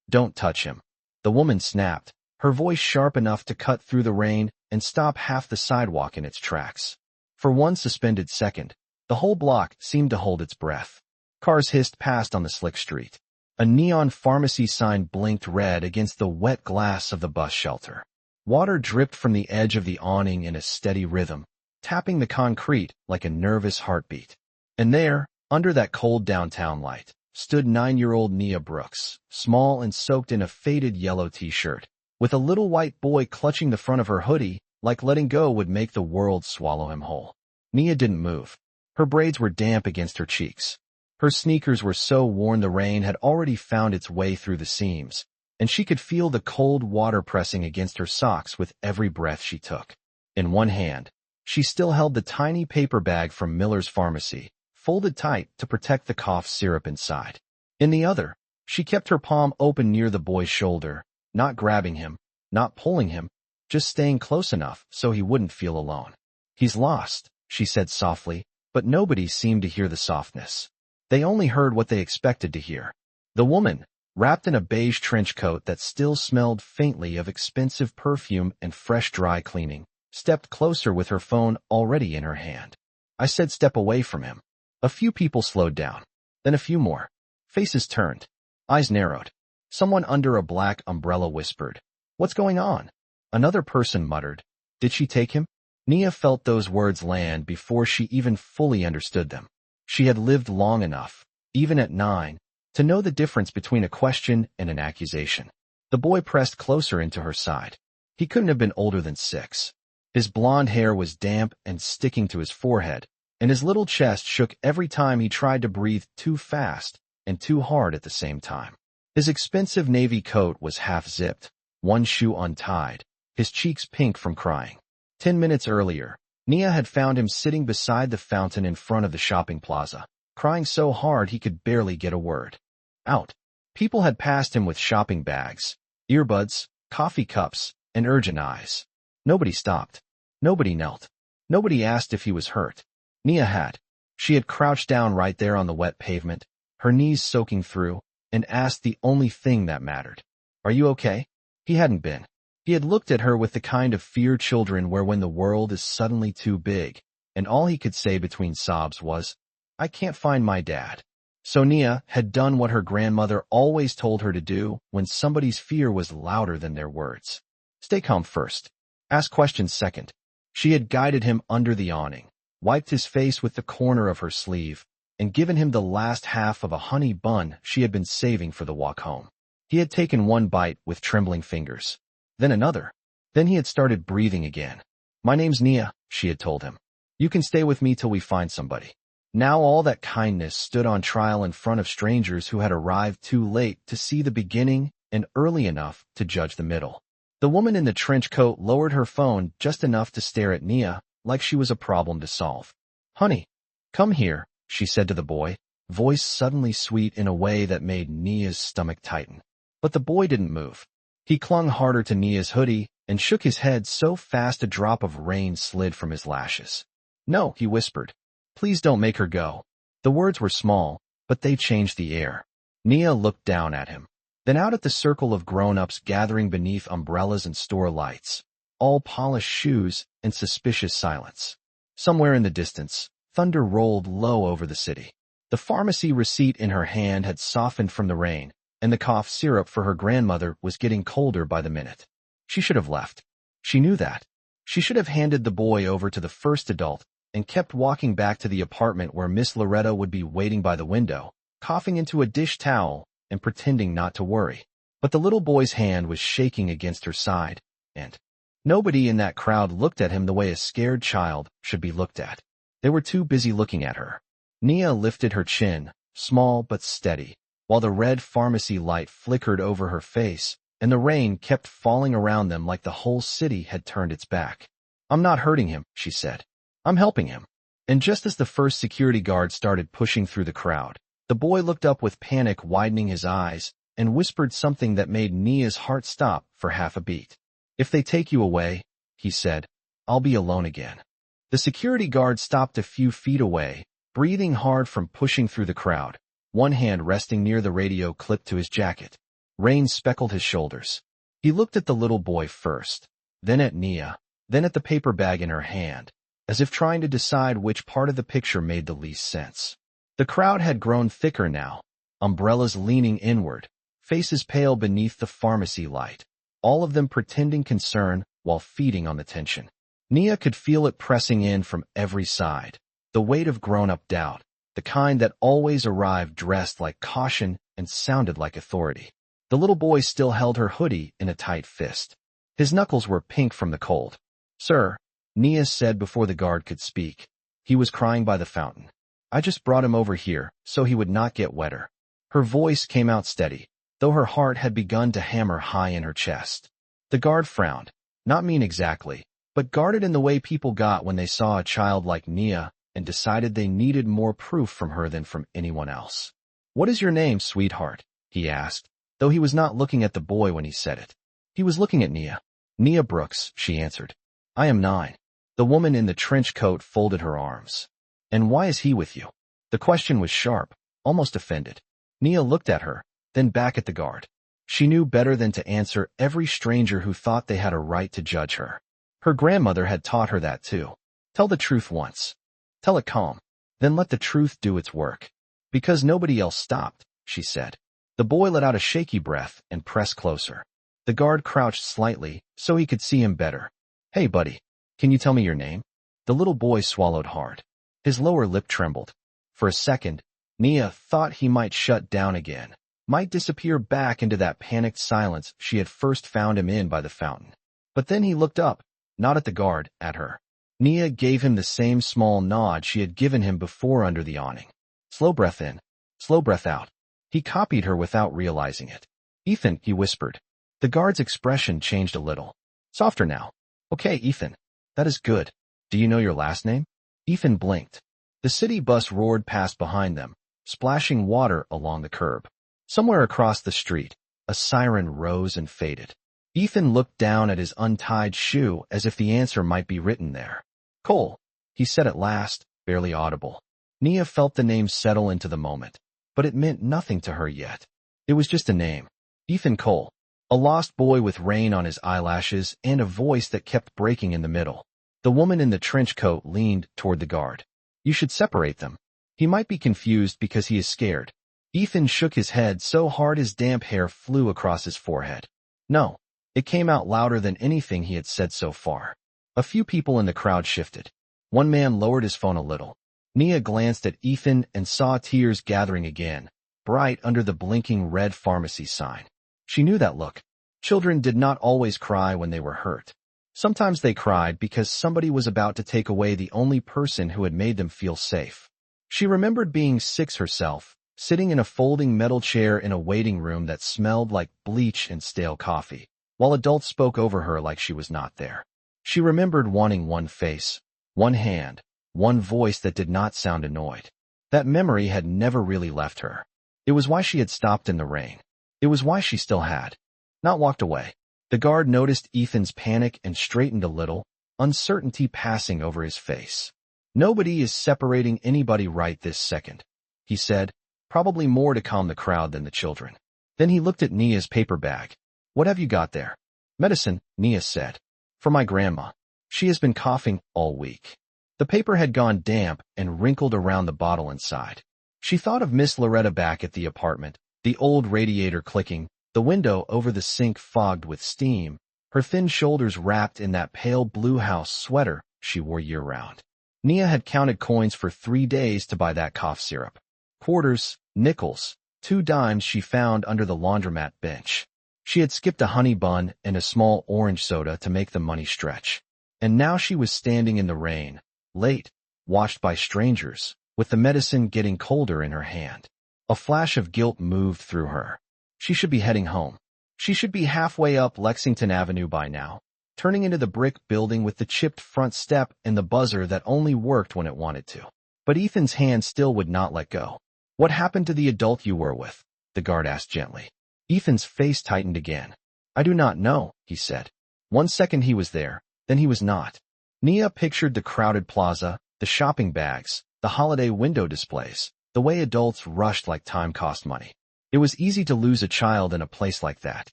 Don't touch him. The woman snapped, her voice sharp enough to cut through the rain and stop half the sidewalk in its tracks. For one suspended second, the whole block seemed to hold its breath. Cars hissed past on the slick street. A neon pharmacy sign blinked red against the wet glass of the bus shelter. Water dripped from the edge of the awning in a steady rhythm, tapping the concrete like a nervous heartbeat. And there, under that cold downtown light, stood 9-year-old Nia Brooks, small and soaked in a faded yellow t-shirt, with a little white boy clutching the front of her hoodie like letting go would make the world swallow him whole. Nia didn't move. Her braids were damp against her cheeks. Her sneakers were so worn the rain had already found its way through the seams, and she could feel the cold water pressing against her socks with every breath she took. In one hand, she still held the tiny paper bag from Miller's Pharmacy, folded tight to protect the cough syrup inside. In the other, she kept her palm open near the boy's shoulder, not grabbing him, not pulling him, just staying close enough so he wouldn't feel alone. "He's lost," she said softly, but nobody seemed to hear the softness. They only heard what they expected to hear. The woman, wrapped in a beige trench coat that still smelled faintly of expensive perfume and fresh dry cleaning, stepped closer with her phone already in her hand. I said step away from him. A few people slowed down. Then a few more. Faces turned. Eyes narrowed. Someone under a black umbrella whispered, "What's going on?" Another person muttered, "Did she take him?" Nia felt those words land before she even fully understood them. She had lived long enough, even at 9, to know the difference between a question and an accusation. The boy pressed closer into her side. He couldn't have been older than 6. His blonde hair was damp and sticking to his forehead, and his little chest shook every time he tried to breathe too fast and too hard at the same time. His expensive navy coat was half-zipped, one shoe untied, his cheeks pink from crying. 10 minutes earlier, Nia had found him sitting beside the fountain in front of the shopping plaza, crying so hard he could barely get a word out. People had passed him with shopping bags, earbuds, coffee cups, and urgent eyes. Nobody stopped. Nobody knelt. Nobody asked if he was hurt. Nia had. She had crouched down right there on the wet pavement, her knees soaking through, and asked the only thing that mattered. "Are you okay?" He hadn't been. He had looked at her with the kind of fear children wear when the world is suddenly too big, and all he could say between sobs was, "I can't find my dad." So Nia had done what her grandmother always told her to do when somebody's fear was louder than their words. Stay calm first. Ask questions second. She had guided him under the awning, wiped his face with the corner of her sleeve, and given him the last half of a honey bun she had been saving for the walk home. He had taken one bite with trembling fingers, then another. Then he had started breathing again. "My name's Nia," she had told him. "You can stay with me till we find somebody." Now all that kindness stood on trial in front of strangers who had arrived too late to see the beginning and early enough to judge the middle. The woman in the trench coat lowered her phone just enough to stare at Nia like she was a problem to solve. "Honey, come here," she said to the boy, voice suddenly sweet in a way that made Nia's stomach tighten. But the boy didn't move. He clung harder to Nia's hoodie and shook his head so fast a drop of rain slid from his lashes. "No," he whispered. "Please don't make her go." The words were small, but they changed the air. Nia looked down at him, then out at the circle of grown-ups gathering beneath umbrellas and store lights, all polished shoes and suspicious silence. Somewhere in the distance, thunder rolled low over the city. The pharmacy receipt in her hand had softened from the rain, and the cough syrup for her grandmother was getting colder by the minute. She should have left. She knew that. She should have handed the boy over to the first adult and kept walking back to the apartment where Miss Loretta would be waiting by the window, coughing into a dish towel and pretending not to worry. But the little boy's hand was shaking against her side, and nobody in that crowd looked at him the way a scared child should be looked at. They were too busy looking at her. Nia lifted her chin, small but steady, while the red pharmacy light flickered over her face and the rain kept falling around them like the whole city had turned its back. "I'm not hurting him," she said. "I'm helping him." And just as the first security guard started pushing through the crowd, the boy looked up with panic widening his eyes and whispered something that made Nia's heart stop for half a beat. "If they take you away," he said, "I'll be alone again." The security guard stopped a few feet away, breathing hard from pushing through the crowd, one hand resting near the radio clipped to his jacket. Rain speckled his shoulders. He looked at the little boy first, then at Nia, then at the paper bag in her hand, as if trying to decide which part of the picture made the least sense. The crowd had grown thicker now, umbrellas leaning inward, faces pale beneath the pharmacy light, all of them pretending concern while feeding on the tension. Nia could feel it pressing in from every side, the weight of grown-up doubt, the kind that always arrived dressed like caution and sounded like authority. The little boy still held her hoodie in a tight fist. His knuckles were pink from the cold. "Sir," Nia said before the guard could speak. He was crying by the fountain. "I just brought him over here so he would not get wetter." Her voice came out steady, though her heart had begun to hammer high in her chest. The guard frowned, not mean exactly, but guarded in the way people got when they saw a child like Nia and decided they needed more proof from her than from anyone else. "What is your name, sweetheart?" he asked, though he was not looking at the boy when he said it. He was looking at Nia. "Nia Brooks," she answered. "I am 9. The woman in the trench coat folded her arms. "And why is he with you?" The question was sharp, almost offended. Nia looked at her, then back at the guard. She knew better than to answer every stranger who thought they had a right to judge her. Her grandmother had taught her that too. Tell the truth once. Tell it calm. Then let the truth do its work. "Because nobody else stopped," she said. The boy let out a shaky breath and pressed closer. The guard crouched slightly so he could see him better. "Hey, buddy, can you tell me your name?" The little boy swallowed hard. His lower lip trembled. For a second, Nia thought he might shut down again, might disappear back into that panicked silence she had first found him in by the fountain. But then he looked up, not at the guard, at her. Nia gave him the same small nod she had given him before under the awning. Slow breath in, slow breath out. He copied her without realizing it. "Ethan," he whispered. The guard's expression changed a little. "Softer now." "Okay, Ethan. That is good. Do you know your last name?" Ethan blinked. The city bus roared past behind them, splashing water along the curb. Somewhere across the street, a siren rose and faded. Ethan looked down at his untied shoe as if the answer might be written there. "Cole," he said at last, barely audible. Nia felt the name settle into the moment, but it meant nothing to her yet. It was just a name. Ethan Cole. A lost boy with rain on his eyelashes and a voice that kept breaking in the middle. The woman in the trench coat leaned toward the guard. "You should separate them. He might be confused because he is scared." Ethan shook his head so hard his damp hair flew across his forehead. "No." It came out louder than anything he had said so far. A few people in the crowd shifted. One man lowered his phone a little. Nia glanced at Ethan and saw tears gathering again, bright under the blinking red pharmacy sign. She knew that look. Children did not always cry when they were hurt. Sometimes they cried because somebody was about to take away the only person who had made them feel safe. She remembered being 6 herself, sitting in a folding metal chair in a waiting room that smelled like bleach and stale coffee, while adults spoke over her like she was not there. She remembered wanting one face, one hand, one voice that did not sound annoyed. That memory had never really left her. It was why she had stopped in the rain. It was why she still had not walked away. The guard noticed Ethan's panic and straightened a little, uncertainty passing over his face. "Nobody is separating anybody right this second," he said, probably more to calm the crowd than the children. Then he looked at Nia's paper bag. "What have you got there?" "Medicine," Nia said. "For my grandma. She has been coughing all week." The paper had gone damp and wrinkled around the bottle inside. She thought of Miss Loretta back at the apartment, the old radiator clicking, the window over the sink fogged with steam, her thin shoulders wrapped in that pale blue house sweater she wore year-round. Nia had counted coins for 3 days to buy that cough syrup. Quarters, nickels, 2 dimes she found under the laundromat bench. She had skipped a honey bun and a small orange soda to make the money stretch. And now she was standing in the rain, late, watched by strangers, with the medicine getting colder in her hand. A flash of guilt moved through her. She should be heading home. She should be halfway up Lexington Avenue by now, turning into the brick building with the chipped front step and the buzzer that only worked when it wanted to. But Ethan's hand still would not let go. "What happened to the adult you were with?" the guard asked gently. Ethan's face tightened again. "I do not know," he said. One second he was there, then he was not. Nia pictured the crowded plaza, the shopping bags, the holiday window displays, the way adults rushed like time cost money. It was easy to lose a child in a place like that.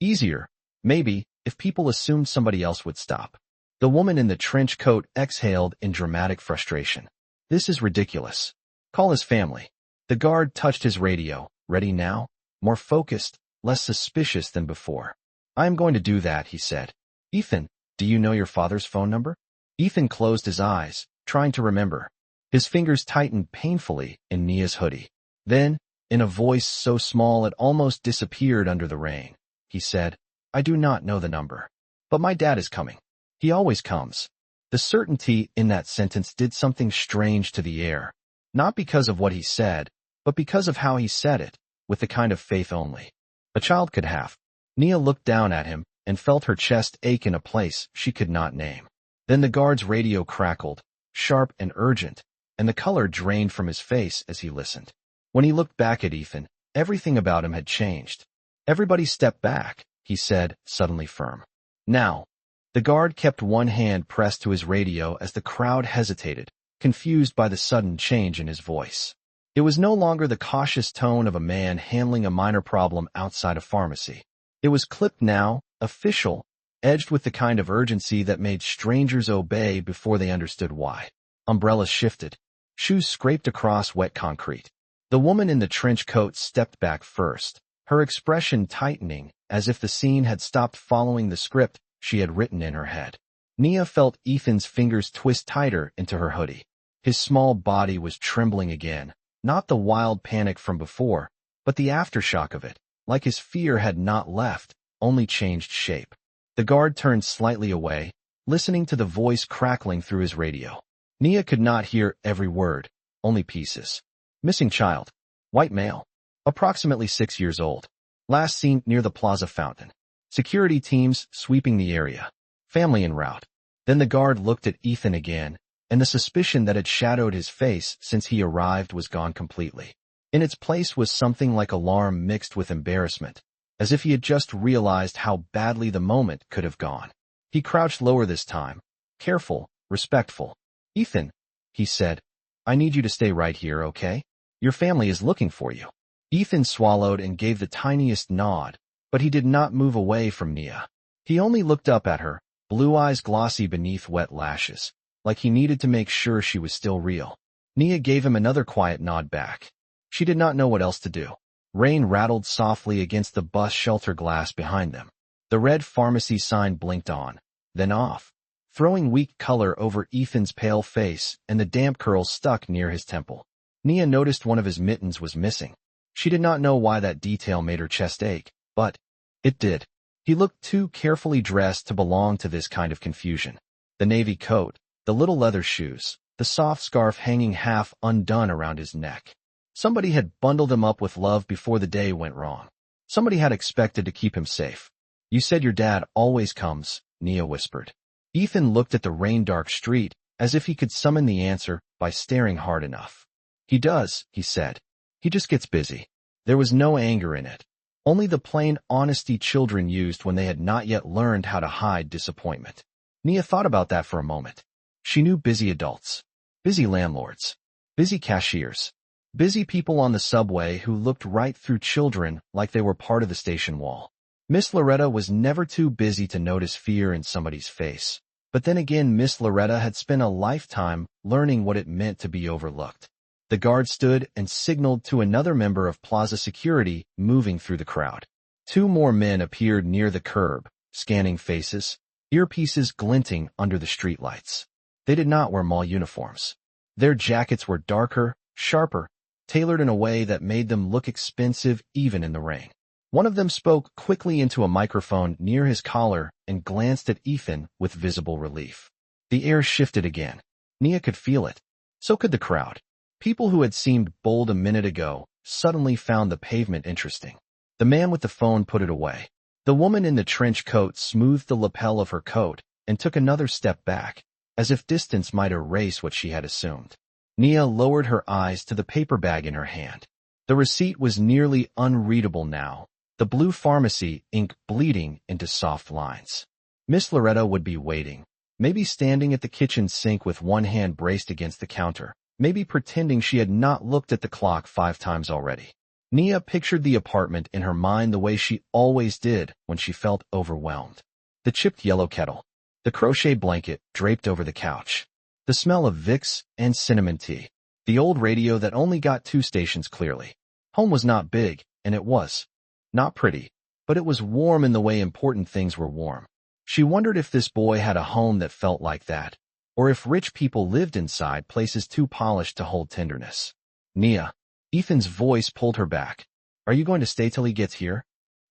Easier, maybe, if people assumed somebody else would stop. The woman in the trench coat exhaled in dramatic frustration. This is ridiculous. Call his family. The guard touched his radio. Ready now? More focused, less suspicious than before. I am going to do that, he said. Ethan, do you know your father's phone number? Ethan closed his eyes, trying to remember. His fingers tightened painfully in Nia's hoodie. Then, in a voice so small it almost disappeared under the rain, he said, I do not know the number. But my dad is coming. He always comes. The certainty in that sentence did something strange to the air, not because of what he said, but because of how he said it, with the kind of faith only a child could have. Nia looked down at him and felt her chest ache in a place she could not name. Then the guard's radio crackled, sharp and urgent, and the color drained from his face as he listened. When he looked back at Ethan, everything about him had changed. Everybody step back, he said, suddenly firm. Now. The guard kept one hand pressed to his radio as the crowd hesitated, confused by the sudden change in his voice. It was no longer the cautious tone of a man handling a minor problem outside a pharmacy. It was clipped now, official, edged with the kind of urgency that made strangers obey before they understood why. Umbrellas shifted. Shoes scraped across wet concrete. The woman in the trench coat stepped back first, her expression tightening as if the scene had stopped following the script she had written in her head. Nia felt Ethan's fingers twist tighter into her hoodie. His small body was trembling again, not the wild panic from before, but the aftershock of it, like his fear had not left, only changed shape. The guard turned slightly away, listening to the voice crackling through his radio. Nia could not hear every word, only pieces. Missing child. White male. Approximately 6 years old. Last seen near the plaza fountain. Security teams sweeping the area. Family en route. Then the guard looked at Ethan again, and the suspicion that had shadowed his face since he arrived was gone completely. In its place was something like alarm mixed with embarrassment, as if he had just realized how badly the moment could have gone. He crouched lower this time, careful, respectful. Ethan, he said, I need you to stay right here, okay? Your family is looking for you. Ethan swallowed and gave the tiniest nod, but he did not move away from Nia. He only looked up at her, blue eyes glossy beneath wet lashes, like he needed to make sure she was still real. Nia gave him another quiet nod back. She did not know what else to do. Rain rattled softly against the bus shelter glass behind them. The red pharmacy sign blinked on, then off, throwing weak color over Ethan's pale face and the damp curls stuck near his temple. Nia noticed one of his mittens was missing. She did not know why that detail made her chest ache, but it did. He looked too carefully dressed to belong to this kind of confusion. The navy coat, the little leather shoes, the soft scarf hanging half undone around his neck. Somebody had bundled him up with love before the day went wrong. Somebody had expected to keep him safe. You said your dad always comes, Nia whispered. Ethan looked at the rain-dark street as if he could summon the answer by staring hard enough. He does, he said. He just gets busy. There was no anger in it. Only the plain honesty children used when they had not yet learned how to hide disappointment. Nia thought about that for a moment. She knew busy adults, busy landlords, busy cashiers, busy people on the subway who looked right through children like they were part of the station wall. Miss Loretta was never too busy to notice fear in somebody's face. But then again, Miss Loretta had spent a lifetime learning what it meant to be overlooked. The guard stood and signaled to another member of Plaza Security moving through the crowd. 2 more men appeared near the curb, scanning faces, earpieces glinting under the streetlights. They did not wear mall uniforms. Their jackets were darker, sharper, tailored in a way that made them look expensive even in the rain. One of them spoke quickly into a microphone near his collar and glanced at Ethan with visible relief. The air shifted again. Nia could feel it. So could the crowd. People who had seemed bold a minute ago suddenly found the pavement interesting. The man with the phone put it away. The woman in the trench coat smoothed the lapel of her coat and took another step back, as if distance might erase what she had assumed. Nia lowered her eyes to the paper bag in her hand. The receipt was nearly unreadable now, the blue pharmacy ink bleeding into soft lines. Miss Loretta would be waiting, maybe standing at the kitchen sink with one hand braced against the counter, maybe pretending she had not looked at the clock 5 times already. Nia pictured the apartment in her mind the way she always did when she felt overwhelmed. The chipped yellow kettle, the crochet blanket draped over the couch, the smell of Vicks and cinnamon tea, the old radio that only got 2 stations clearly. Home was not big, and it was not pretty, but it was warm in the way important things were warm. She wondered if this boy had a home that felt like that, or if rich people lived inside places too polished to hold tenderness. Nia. Ethan's voice pulled her back. Are you going to stay till he gets here?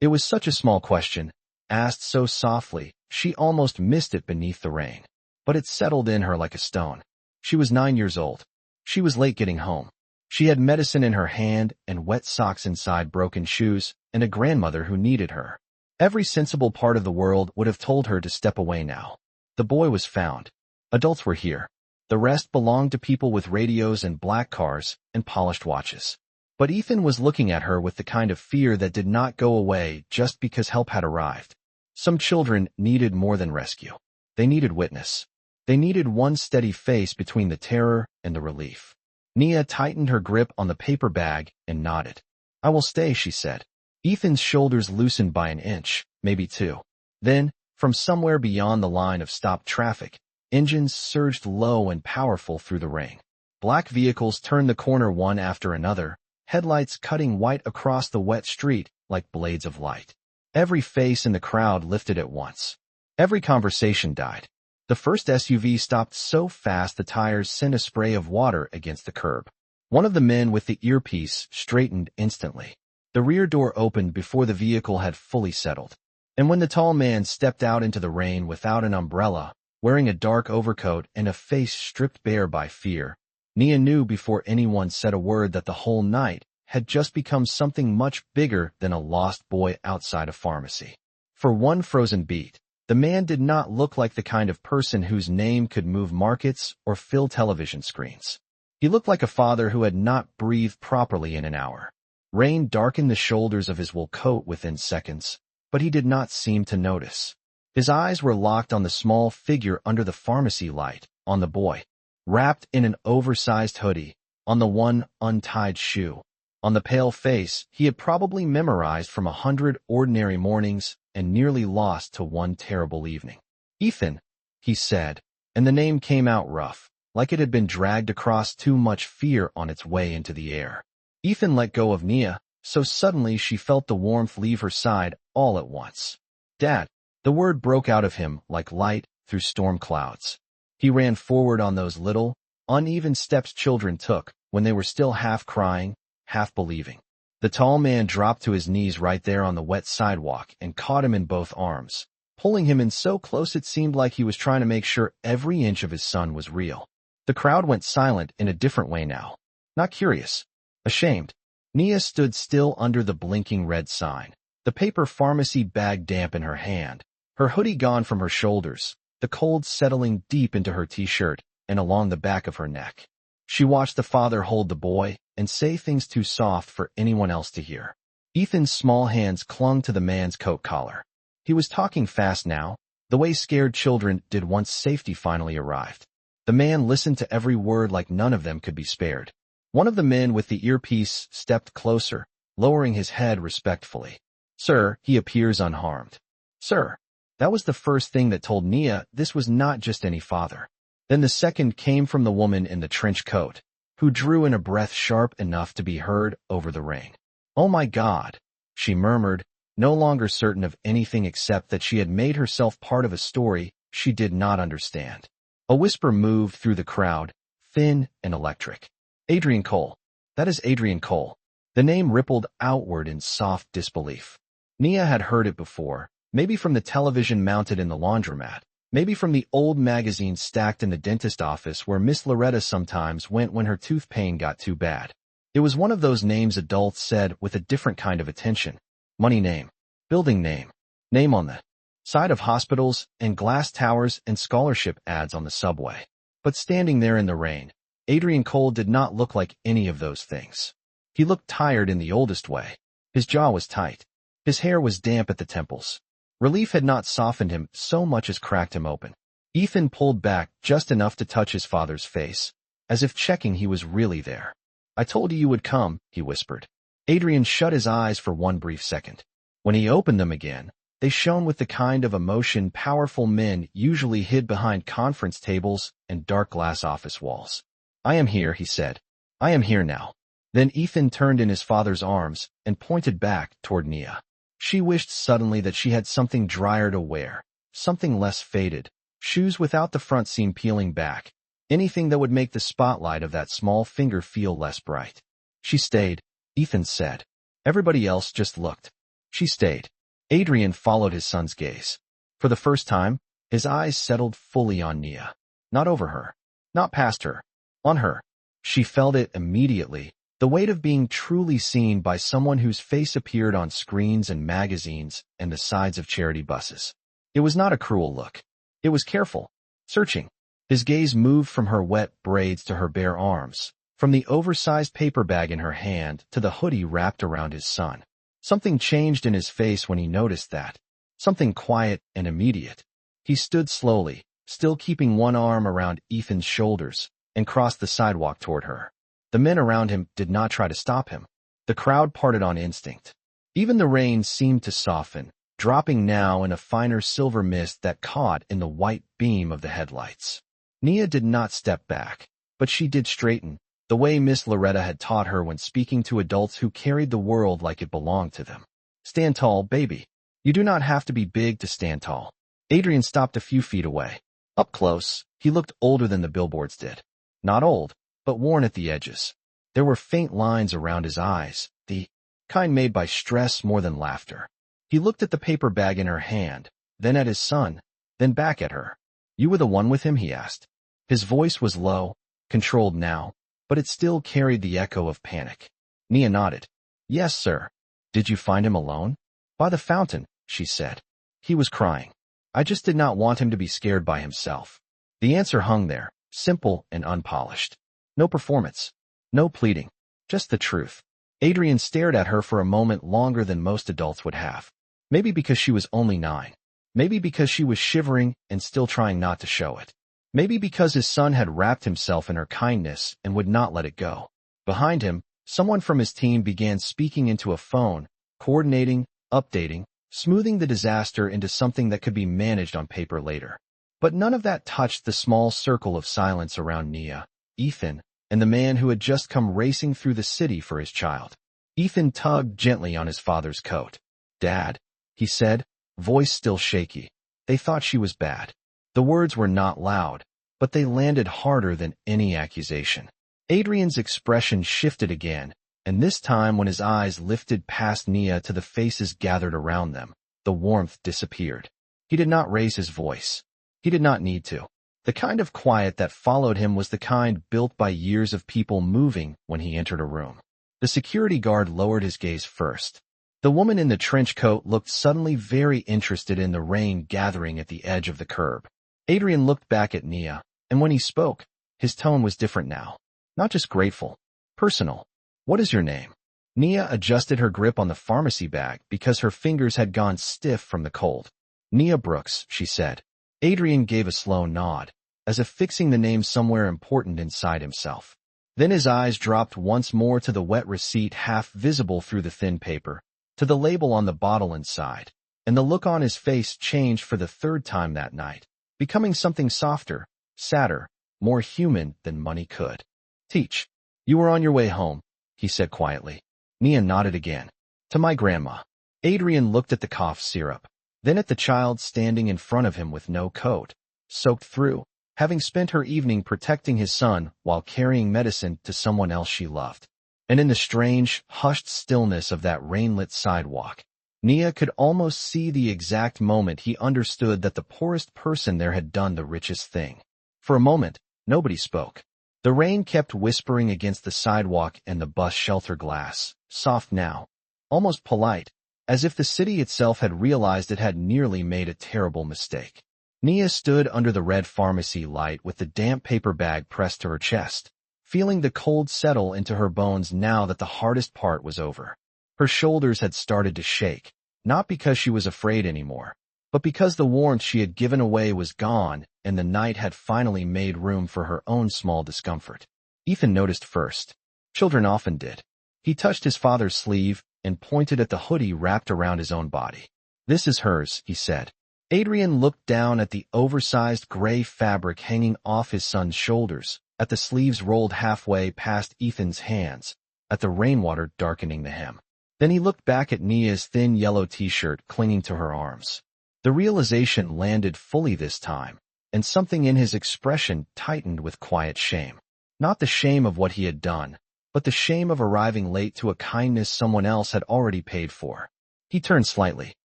It was such a small question, asked so softly, she almost missed it beneath the rain. But it settled in her like a stone. She was 9 years old. She was late getting home. She had medicine in her hand and wet socks inside broken shoes and a grandmother who needed her. Every sensible part of the world would have told her to step away now. The boy was found. Adults were here. The rest belonged to people with radios and black cars and polished watches. But Ethan was looking at her with the kind of fear that did not go away just because help had arrived. Some children needed more than rescue. They needed witness. They needed one steady face between the terror and the relief. Nia tightened her grip on the paper bag and nodded. I will stay, she said. Ethan's shoulders loosened by an inch, maybe 2. Then, from somewhere beyond the line of stopped traffic, engines surged low and powerful through the rain. Black vehicles turned the corner one after another, headlights cutting white across the wet street like blades of light. Every face in the crowd lifted at once. Every conversation died. The first SUV stopped so fast the tires sent a spray of water against the curb. One of the men with the earpiece straightened instantly. The rear door opened before the vehicle had fully settled. And when the tall man stepped out into the rain without an umbrella, wearing a dark overcoat and a face stripped bare by fear, Nia knew before anyone said a word that the whole night had just become something much bigger than a lost boy outside a pharmacy. For one frozen beat, the man did not look like the kind of person whose name could move markets or fill television screens. He looked like a father who had not breathed properly in an hour. Rain darkened the shoulders of his wool coat within seconds, but he did not seem to notice. His eyes were locked on the small figure under the pharmacy light, on the boy, wrapped in an oversized hoodie, on the one untied shoe, on the pale face he had probably memorized from 100 ordinary mornings and nearly lost to one terrible evening. Ethan, he said, and the name came out rough, like it had been dragged across too much fear on its way into the air. Ethan let go of Nia, so suddenly she felt the warmth leave her side all at once. Dad, the word broke out of him like light through storm clouds. He ran forward on those little, uneven steps children took when they were still half crying, half believing. The tall man dropped to his knees right there on the wet sidewalk and caught him in both arms, pulling him in so close it seemed like he was trying to make sure every inch of his son was real. The crowd went silent in a different way now. Not curious. Ashamed. Nia stood still under the blinking red sign, the paper pharmacy bag damp in her hand, her hoodie gone from her shoulders, the cold settling deep into her t-shirt and along the back of her neck. She watched the father hold the boy and say things too soft for anyone else to hear. Ethan's small hands clung to the man's coat collar. He was talking fast now, the way scared children did once safety finally arrived. The man listened to every word like none of them could be spared. One of the men with the earpiece stepped closer, lowering his head respectfully. Sir, he appears unharmed. Sir. That was the first thing that told Nia this was not just any father. Then the second came from the woman in the trench coat, who drew in a breath sharp enough to be heard over the rain. Oh my God, she murmured, no longer certain of anything except that she had made herself part of a story she did not understand. A whisper moved through the crowd, thin and electric. Adrian Cole. That is Adrian Cole. The name rippled outward in soft disbelief. Nia had heard it before, maybe from the television mounted in the laundromat, maybe from the old magazines stacked in the dentist office where Miss Loretta sometimes went when her tooth pain got too bad. It was one of those names adults said with a different kind of attention. Money name. Building name. Name on the side of hospitals and glass towers and scholarship ads on the subway. But standing there in the rain, Adrian Cole did not look like any of those things. He looked tired in the oldest way. His jaw was tight. His hair was damp at the temples. Relief had not softened him so much as cracked him open. Ethan pulled back just enough to touch his father's face, as if checking he was really there. I told you would come, he whispered. Adrian shut his eyes for one brief second. When he opened them again, they shone with the kind of emotion powerful men usually hid behind conference tables and dark glass office walls. "I am here," he said. "I am here now." Then Ethan turned in his father's arms and pointed back toward Nia. She wished suddenly that she had something drier to wear, something less faded, shoes without the front seam peeling back, anything that would make the spotlight of that small finger feel less bright. She stayed, Ethan said. Everybody else just looked. She stayed. Adrian followed his son's gaze. For the first time, his eyes settled fully on Nia. Not over her. Not past her. On her. She felt it immediately, the weight of being truly seen by someone whose face appeared on screens and magazines and the sides of charity buses. It was not a cruel look. It was careful, searching. His gaze moved from her wet braids to her bare arms, from the oversized paper bag in her hand to the hoodie wrapped around his son. Something changed in his face when he noticed that. Something quiet and immediate. He stood slowly, still keeping one arm around Ethan's shoulders, and crossed the sidewalk toward her. The men around him did not try to stop him. The crowd parted on instinct. Even the rain seemed to soften, dropping now in a finer silver mist that caught in the white beam of the headlights. Nia did not step back, but she did straighten, the way Miss Loretta had taught her when speaking to adults who carried the world like it belonged to them. "Stand tall, baby. You do not have to be big to stand tall." Adrian stopped a few feet away. Up close, he looked older than the billboards did. Not old, but worn at the edges. There were faint lines around his eyes, the kind made by stress more than laughter. He looked at the paper bag in her hand, then at his son, then back at her. "You were the one with him?" he asked. His voice was low, controlled now, but it still carried the echo of panic. Nia nodded. "Yes, sir." "Did you find him alone?" "By the fountain," she said. "He was crying. I just did not want him to be scared by himself." The answer hung there, simple and unpolished. No performance. No pleading. Just the truth. Adrian stared at her for a moment longer than most adults would have. Maybe because she was only 9. Maybe because she was shivering and still trying not to show it. Maybe because his son had wrapped himself in her kindness and would not let it go. Behind him, someone from his team began speaking into a phone, coordinating, updating, smoothing the disaster into something that could be managed on paper later. But none of that touched the small circle of silence around Nia, Ethan, and the man who had just come racing through the city for his child. Ethan tugged gently on his father's coat. "Dad," he said, voice still shaky. They thought she was bad. The words were not loud, but they landed harder than any accusation. Adrian's expression shifted again, and this time when his eyes lifted past Nia to the faces gathered around them, the warmth disappeared. He did not raise his voice. He did not need to. The kind of quiet that followed him was the kind built by years of people moving when he entered a room. The security guard lowered his gaze first. The woman in the trench coat looked suddenly very interested in the rain gathering at the edge of the curb. Adrian looked back at Nia, and when he spoke, his tone was different now. Not just grateful. Personal. "What is your name?" Nia adjusted her grip on the pharmacy bag because her fingers had gone stiff from the cold. "Nia Brooks," she said. Adrian gave a slow nod, as if fixing the name somewhere important inside himself. Then his eyes dropped once more to the wet receipt half visible through the thin paper, to the label on the bottle inside, and the look on his face changed for the third time that night, becoming something softer, sadder, more human than money could. "Teach. You were on your way home," he said quietly. Nia nodded again. "To my grandma." Adrian looked at the cough syrup, then at the child standing in front of him with no coat, soaked through, having spent her evening protecting his son while carrying medicine to someone else she loved. And in the strange, hushed stillness of that rain-lit sidewalk, Nia could almost see the exact moment he understood that the poorest person there had done the richest thing. For a moment, nobody spoke. The rain kept whispering against the sidewalk and the bus shelter glass, soft now, almost polite, as if the city itself had realized it had nearly made a terrible mistake. Nia stood under the red pharmacy light with the damp paper bag pressed to her chest, feeling the cold settle into her bones now that the hardest part was over. Her shoulders had started to shake, not because she was afraid anymore, but because the warmth she had given away was gone and the night had finally made room for her own small discomfort. Ethan noticed first. Children often did. He touched his father's sleeve and pointed at the hoodie wrapped around his own body. "This is hers," he said. Adrian looked down at the oversized gray fabric hanging off his son's shoulders, at the sleeves rolled halfway past Ethan's hands, at the rainwater darkening the hem. Then he looked back at Nia's thin yellow t-shirt clinging to her arms. The realization landed fully this time, and something in his expression tightened with quiet shame. Not the shame of what he had done, but the shame of arriving late to a kindness someone else had already paid for. He turned slightly.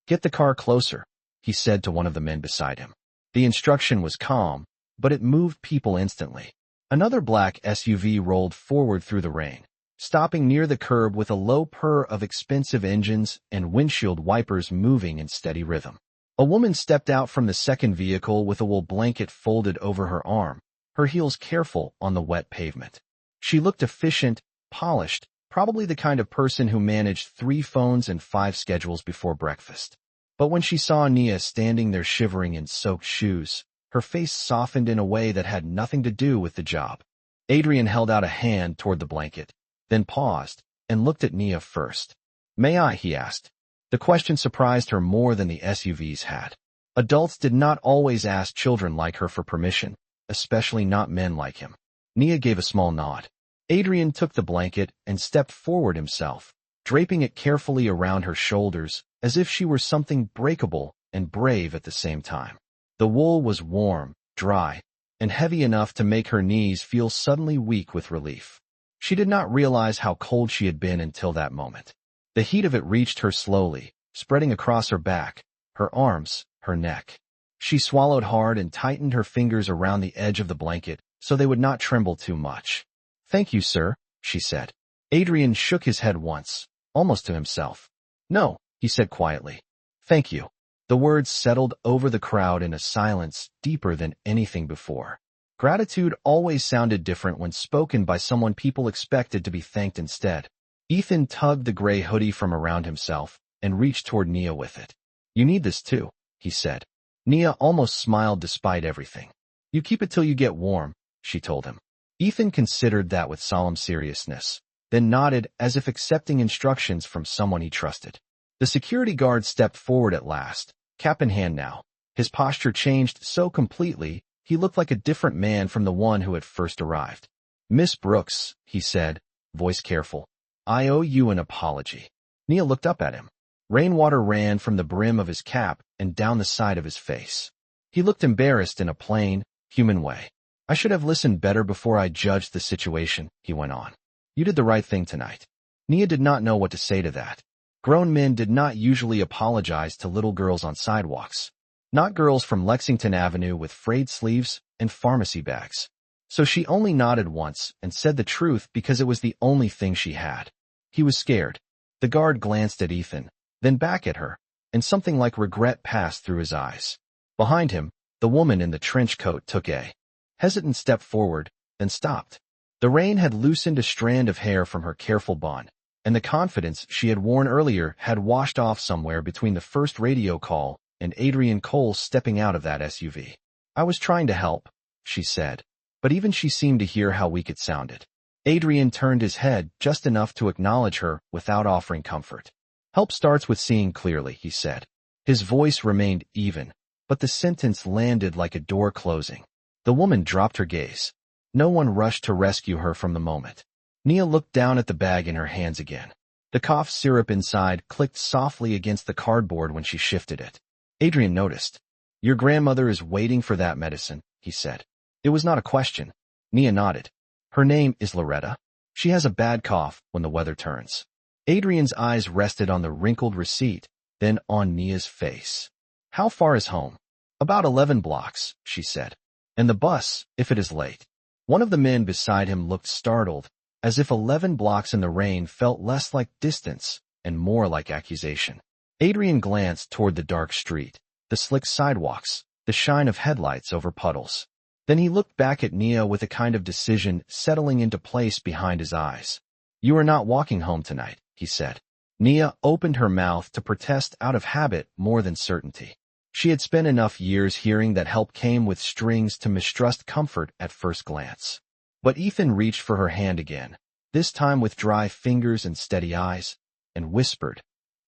"Get the car closer," he said to one of the men beside him. The instruction was calm, but it moved people instantly. Another black SUV rolled forward through the rain, stopping near the curb with a low purr of expensive engines and windshield wipers moving in steady rhythm. A woman stepped out from the second vehicle with a wool blanket folded over her arm, her heels careful on the wet pavement. She looked efficient, polished, probably the kind of person who managed 3 phones and 5 schedules before breakfast. But when she saw Nia standing there shivering in soaked shoes, her face softened in a way that had nothing to do with the job. Adrian held out a hand toward the blanket, then paused and looked at Nia first. "May I?" he asked. The question surprised her more than the SUVs had. Adults did not always ask children like her for permission, especially not men like him. Nia gave a small nod. Adrian took the blanket and stepped forward himself, draping it carefully around her shoulders, as if she were something breakable and brave at the same time. The wool was warm, dry, and heavy enough to make her knees feel suddenly weak with relief. She did not realize how cold she had been until that moment. The heat of it reached her slowly, spreading across her back, her arms, her neck. She swallowed hard and tightened her fingers around the edge of the blanket so they would not tremble too much. "Thank you, sir," she said. Adrian shook his head once, almost to himself. "No," he said quietly. "Thank you." The words settled over the crowd in a silence deeper than anything before. Gratitude always sounded different when spoken by someone people expected to be thanked instead. Ethan tugged the gray hoodie from around himself and reached toward Nia with it. "You need this too," he said. Nia almost smiled despite everything. "You keep it till you get warm," she told him. Ethan considered that with solemn seriousness, then nodded as if accepting instructions from someone he trusted. The security guard stepped forward at last, cap in hand now. His posture changed so completely, he looked like a different man from the one who had first arrived. "Miss Brooks," he said, voice careful, "I owe you an apology." Nia looked up at him. Rainwater ran from the brim of his cap and down the side of his face. He looked embarrassed in a plain, human way. "I should have listened better before I judged the situation," he went on. "You did the right thing tonight." Nia did not know what to say to that. Grown men did not usually apologize to little girls on sidewalks. Not girls from Lexington Avenue with frayed sleeves and pharmacy bags. So she only nodded once and said the truth because it was the only thing she had. He was scared. The guard glanced at Ethan, then back at her, and something like regret passed through his eyes. Behind him, the woman in the trench coat took a hesitant step forward, then stopped. The rain had loosened a strand of hair from her careful bun, and the confidence she had worn earlier had washed off somewhere between the first radio call and Adrian Cole stepping out of that SUV. "I was trying to help," she said, but even she seemed to hear how weak it sounded. Adrian turned his head just enough to acknowledge her without offering comfort. "Help starts with seeing clearly," he said. His voice remained even, but the sentence landed like a door closing. The woman dropped her gaze. No one rushed to rescue her from the moment. Nia looked down at the bag in her hands again. The cough syrup inside clicked softly against the cardboard when she shifted it. Adrian noticed. "Your grandmother is waiting for that medicine," he said. It was not a question. Nia nodded. "Her name is Loretta. She has a bad cough when the weather turns." Adrian's eyes rested on the wrinkled receipt, then on Nia's face. "How far is home?" "About 11 blocks, she said. "And the bus, if it is late." One of the men beside him looked startled, as if 11 blocks in the rain felt less like distance and more like accusation. Adrian glanced toward the dark street, the slick sidewalks, the shine of headlights over puddles. Then he looked back at Nia with a kind of decision settling into place behind his eyes. "You are not walking home tonight," he said. Nia opened her mouth to protest out of habit more than certainty. She had spent enough years hearing that help came with strings to mistrust comfort at first glance. But Ethan reached for her hand again, this time with dry fingers and steady eyes, and whispered,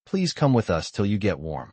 "Please come with us till you get warm."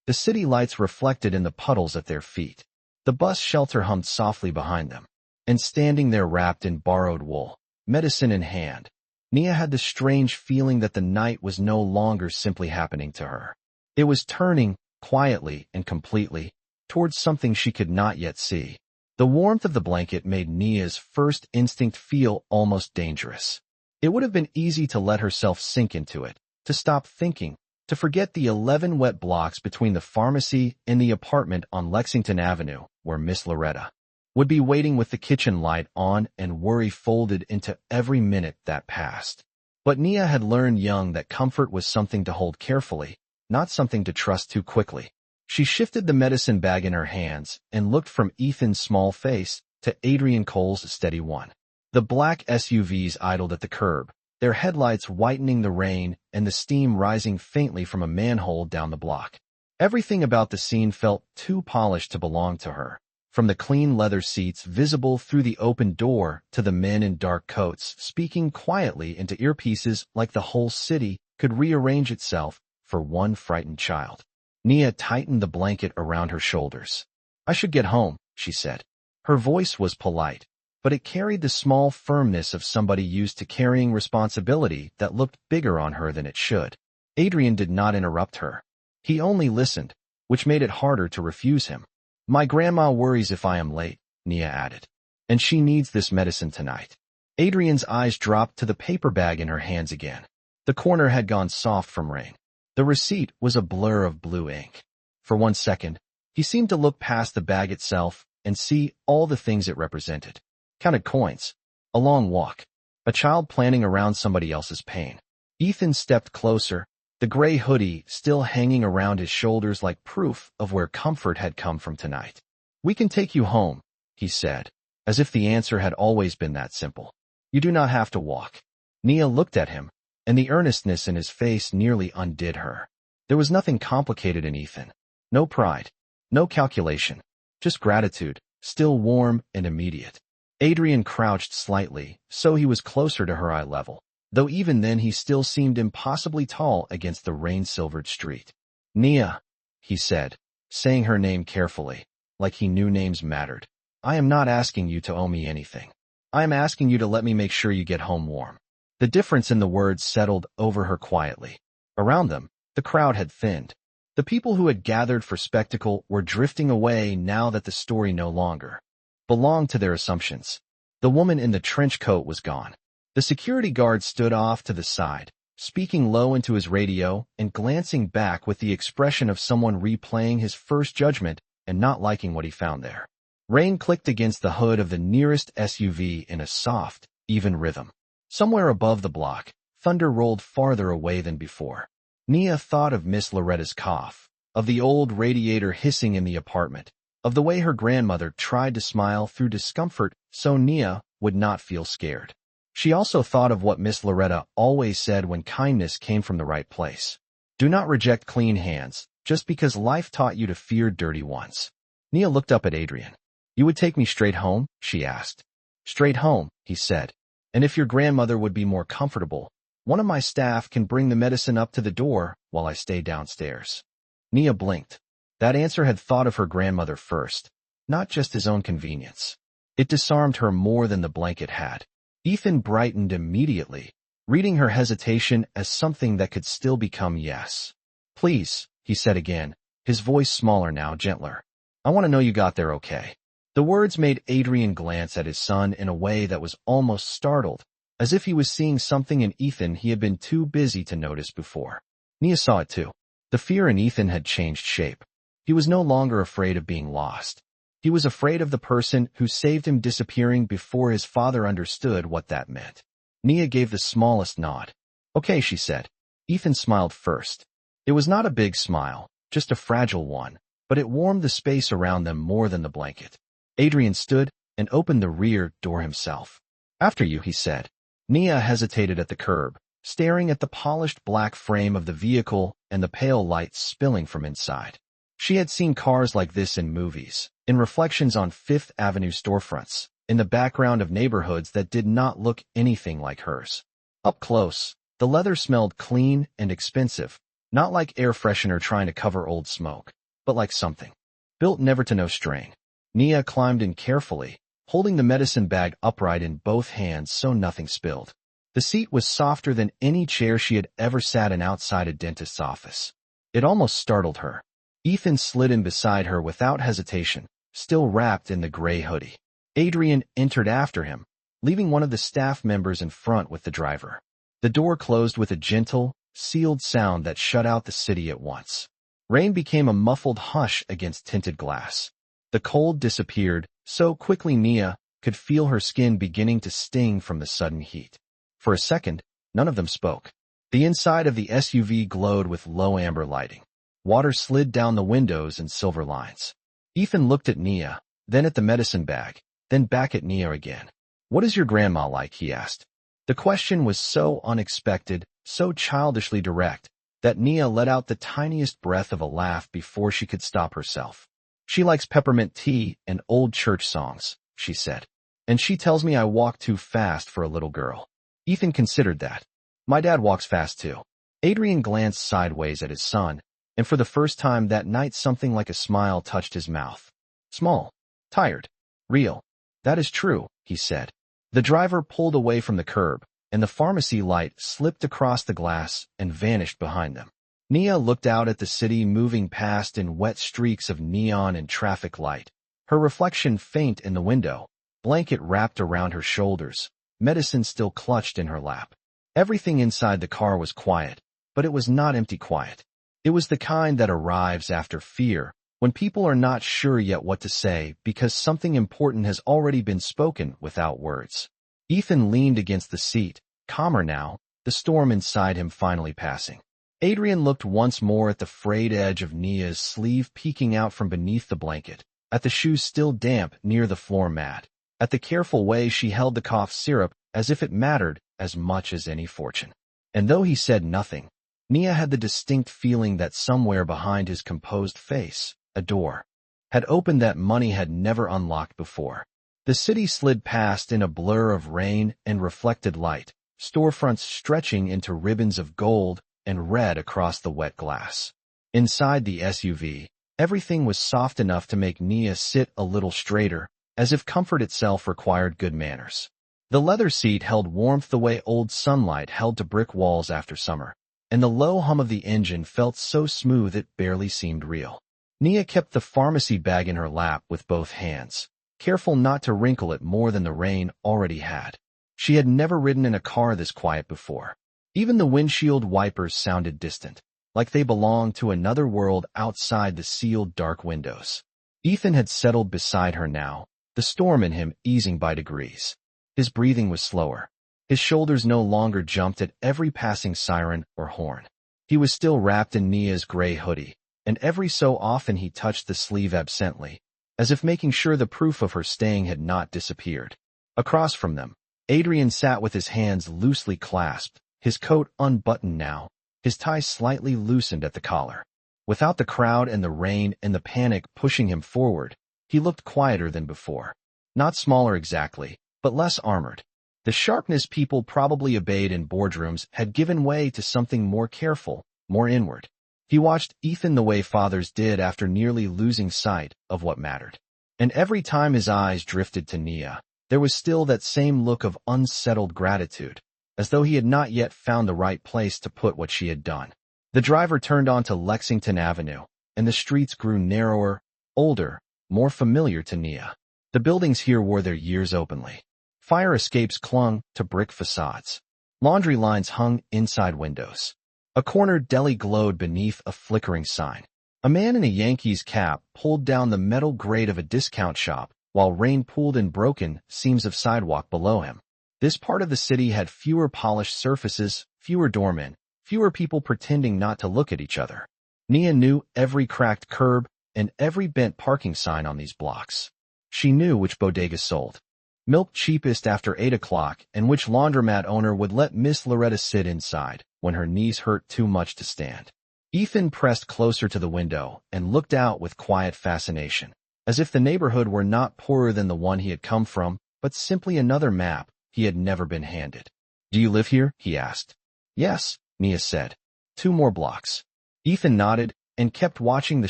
The city lights reflected in the puddles at their feet. The bus shelter hummed softly behind them, and standing there wrapped in borrowed wool, medicine in hand, Nia had the strange feeling that the night was no longer simply happening to her. It was turning, quietly and completely, towards something she could not yet see. The warmth of the blanket made Nia's first instinct feel almost dangerous. It would have been easy to let herself sink into it, to stop thinking, to forget the 11 wet blocks between the pharmacy and the apartment on Lexington Avenue, where Miss Loretta would be waiting with the kitchen light on and worry folded into every minute that passed. But Nia had learned young that comfort was something to hold carefully, not something to trust too quickly. She shifted the medicine bag in her hands and looked from Ethan's small face to Adrian Cole's steady one. The black SUVs idled at the curb, their headlights whitening the rain and the steam rising faintly from a manhole down the block. Everything about the scene felt too polished to belong to her, from the clean leather seats visible through the open door to the men in dark coats speaking quietly into earpieces like the whole city could rearrange itself for one frightened child. Nia tightened the blanket around her shoulders. "I should get home," she said. Her voice was polite, but it carried the small firmness of somebody used to carrying responsibility that looked bigger on her than it should. Adrian did not interrupt her. He only listened, which made it harder to refuse him. "My grandma worries if I am late," Nia added, "and she needs this medicine tonight." Adrian's eyes dropped to the paper bag in her hands again. The corner had gone soft from rain. The receipt was a blur of blue ink. For one second, he seemed to look past the bag itself and see all the things it represented. Counted coins, a long walk, a child planning around somebody else's pain. Ethan stepped closer, the gray hoodie still hanging around his shoulders like proof of where comfort had come from tonight. "We can take you home," he said, as if the answer had always been that simple. "You do not have to walk." Nia looked at him, and the earnestness in his face nearly undid her. There was nothing complicated in Ethan. No pride, no calculation, just gratitude, still warm and immediate. Adrian crouched slightly, so he was closer to her eye level, though even then he still seemed impossibly tall against the rain-silvered street. "Nia," he said, saying her name carefully, like he knew names mattered. "I am not asking you to owe me anything. I am asking you to let me make sure you get home warm." The difference in the words settled over her quietly. Around them, the crowd had thinned. The people who had gathered for spectacle were drifting away now that the story no longer belonged to their assumptions. The woman in the trench coat was gone. The security guard stood off to the side, speaking low into his radio and glancing back with the expression of someone replaying his first judgment and not liking what he found there. Rain clicked against the hood of the nearest SUV in a soft, even rhythm. Somewhere above the block, thunder rolled farther away than before. Nia thought of Miss Loretta's cough, of the old radiator hissing in the apartment, of the way her grandmother tried to smile through discomfort so Nia would not feel scared. She also thought of what Miss Loretta always said when kindness came from the right place. "Do not reject clean hands, just because life taught you to fear dirty ones." Nia looked up at Adrian. "You would take me straight home?" she asked. "Straight home," he said. "And if your grandmother would be more comfortable, one of my staff can bring the medicine up to the door while I stay downstairs." Nia blinked. That answer had thought of her grandmother first, not just his own convenience. It disarmed her more than the blanket had. Ethan brightened immediately, reading her hesitation as something that could still become yes. "Please," he said again, his voice smaller now, gentler. "I want to know you got there okay." The words made Adrian glance at his son in a way that was almost startled, as if he was seeing something in Ethan he had been too busy to notice before. Nia saw it too. The fear in Ethan had changed shape. He was no longer afraid of being lost. He was afraid of the person who saved him disappearing before his father understood what that meant. Nia gave the smallest nod. "Okay," she said. Ethan smiled first. It was not a big smile, just a fragile one, but it warmed the space around them more than the blanket. Adrian stood and opened the rear door himself. "After you," he said. Nia hesitated at the curb, staring at the polished black frame of the vehicle and the pale light spilling from inside. She had seen cars like this in movies, in reflections on Fifth Avenue storefronts, in the background of neighborhoods that did not look anything like hers. Up close, the leather smelled clean and expensive, not like air freshener trying to cover old smoke, but like something built never to know strain. Nia climbed in carefully, holding the medicine bag upright in both hands so nothing spilled. The seat was softer than any chair she had ever sat in outside a dentist's office. It almost startled her. Ethan slid in beside her without hesitation, still wrapped in the gray hoodie. Adrian entered after him, leaving one of the staff members in front with the driver. The door closed with a gentle, sealed sound that shut out the city at once. Rain became a muffled hush against tinted glass. The cold disappeared so quickly Nia could feel her skin beginning to sting from the sudden heat. For a second, none of them spoke. The inside of the SUV glowed with low amber lighting. Water slid down the windows in silver lines. Ethan looked at Nia, then at the medicine bag, then back at Nia again. "What is your grandma like?" he asked. The question was so unexpected, so childishly direct, that Nia let out the tiniest breath of a laugh before she could stop herself. "She likes peppermint tea and old church songs," she said. "And she tells me I walk too fast for a little girl." Ethan considered that. "My dad walks fast too." Adrian glanced sideways at his son, and for the first time that night something like a smile touched his mouth. "Small, tired, real. That is true," he said. The driver pulled away from the curb, and the pharmacy light slipped across the glass and vanished behind them. Nia looked out at the city moving past in wet streaks of neon and traffic light, her reflection faint in the window, blanket wrapped around her shoulders, medicine still clutched in her lap. Everything inside the car was quiet, but it was not empty quiet. It was the kind that arrives after fear, when people are not sure yet what to say because something important has already been spoken without words. Ethan leaned against the seat, calmer now, the storm inside him finally passing. Adrian looked once more at the frayed edge of Nia's sleeve peeking out from beneath the blanket, at the shoes still damp near the floor mat, at the careful way she held the cough syrup as if it mattered as much as any fortune. And though he said nothing, Nia had the distinct feeling that somewhere behind his composed face, a door had opened that money had never unlocked before. The city slid past in a blur of rain and reflected light, storefronts stretching into ribbons of gold and red across the wet glass. Inside the SUV, everything was soft enough to make Nia sit a little straighter, as if comfort itself required good manners. The leather seat held warmth the way old sunlight held to brick walls after summer, and the low hum of the engine felt so smooth it barely seemed real. Nia kept the pharmacy bag in her lap with both hands, careful not to wrinkle it more than the rain already had. She had never ridden in a car this quiet before. Even the windshield wipers sounded distant, like they belonged to another world outside the sealed dark windows. Ethan had settled beside her now, the storm in him easing by degrees. His breathing was slower. His shoulders no longer jumped at every passing siren or horn. He was still wrapped in Nia's gray hoodie, and every so often he touched the sleeve absently, as if making sure the proof of her staying had not disappeared. Across from them, Adrian sat with his hands loosely clasped, his coat unbuttoned now, his tie slightly loosened at the collar. Without the crowd and the rain and the panic pushing him forward, he looked quieter than before. Not smaller exactly, but less armored. The sharpness people probably obeyed in boardrooms had given way to something more careful, more inward. He watched Ethan the way fathers did after nearly losing sight of what mattered. And every time his eyes drifted to Nia, there was still that same look of unsettled gratitude, as though he had not yet found the right place to put what she had done. The driver turned onto Lexington Avenue, and the streets grew narrower, older, more familiar to Nia. The buildings here wore their years openly. Fire escapes clung to brick facades. Laundry lines hung inside windows. A corner deli glowed beneath a flickering sign. A man in a Yankees cap pulled down the metal grate of a discount shop, while rain pooled in broken seams of sidewalk below him. This part of the city had fewer polished surfaces, fewer doormen, fewer people pretending not to look at each other. Nia knew every cracked curb and every bent parking sign on these blocks. She knew which bodega sold milk cheapest after 8 o'clock and which laundromat owner would let Miss Loretta sit inside when her knees hurt too much to stand. Ethan pressed closer to the window and looked out with quiet fascination, as if the neighborhood were not poorer than the one he had come from, but simply another map he had never been handed. Do you live here? He asked. Yes, Nia said. 2 more blocks. Ethan nodded and kept watching the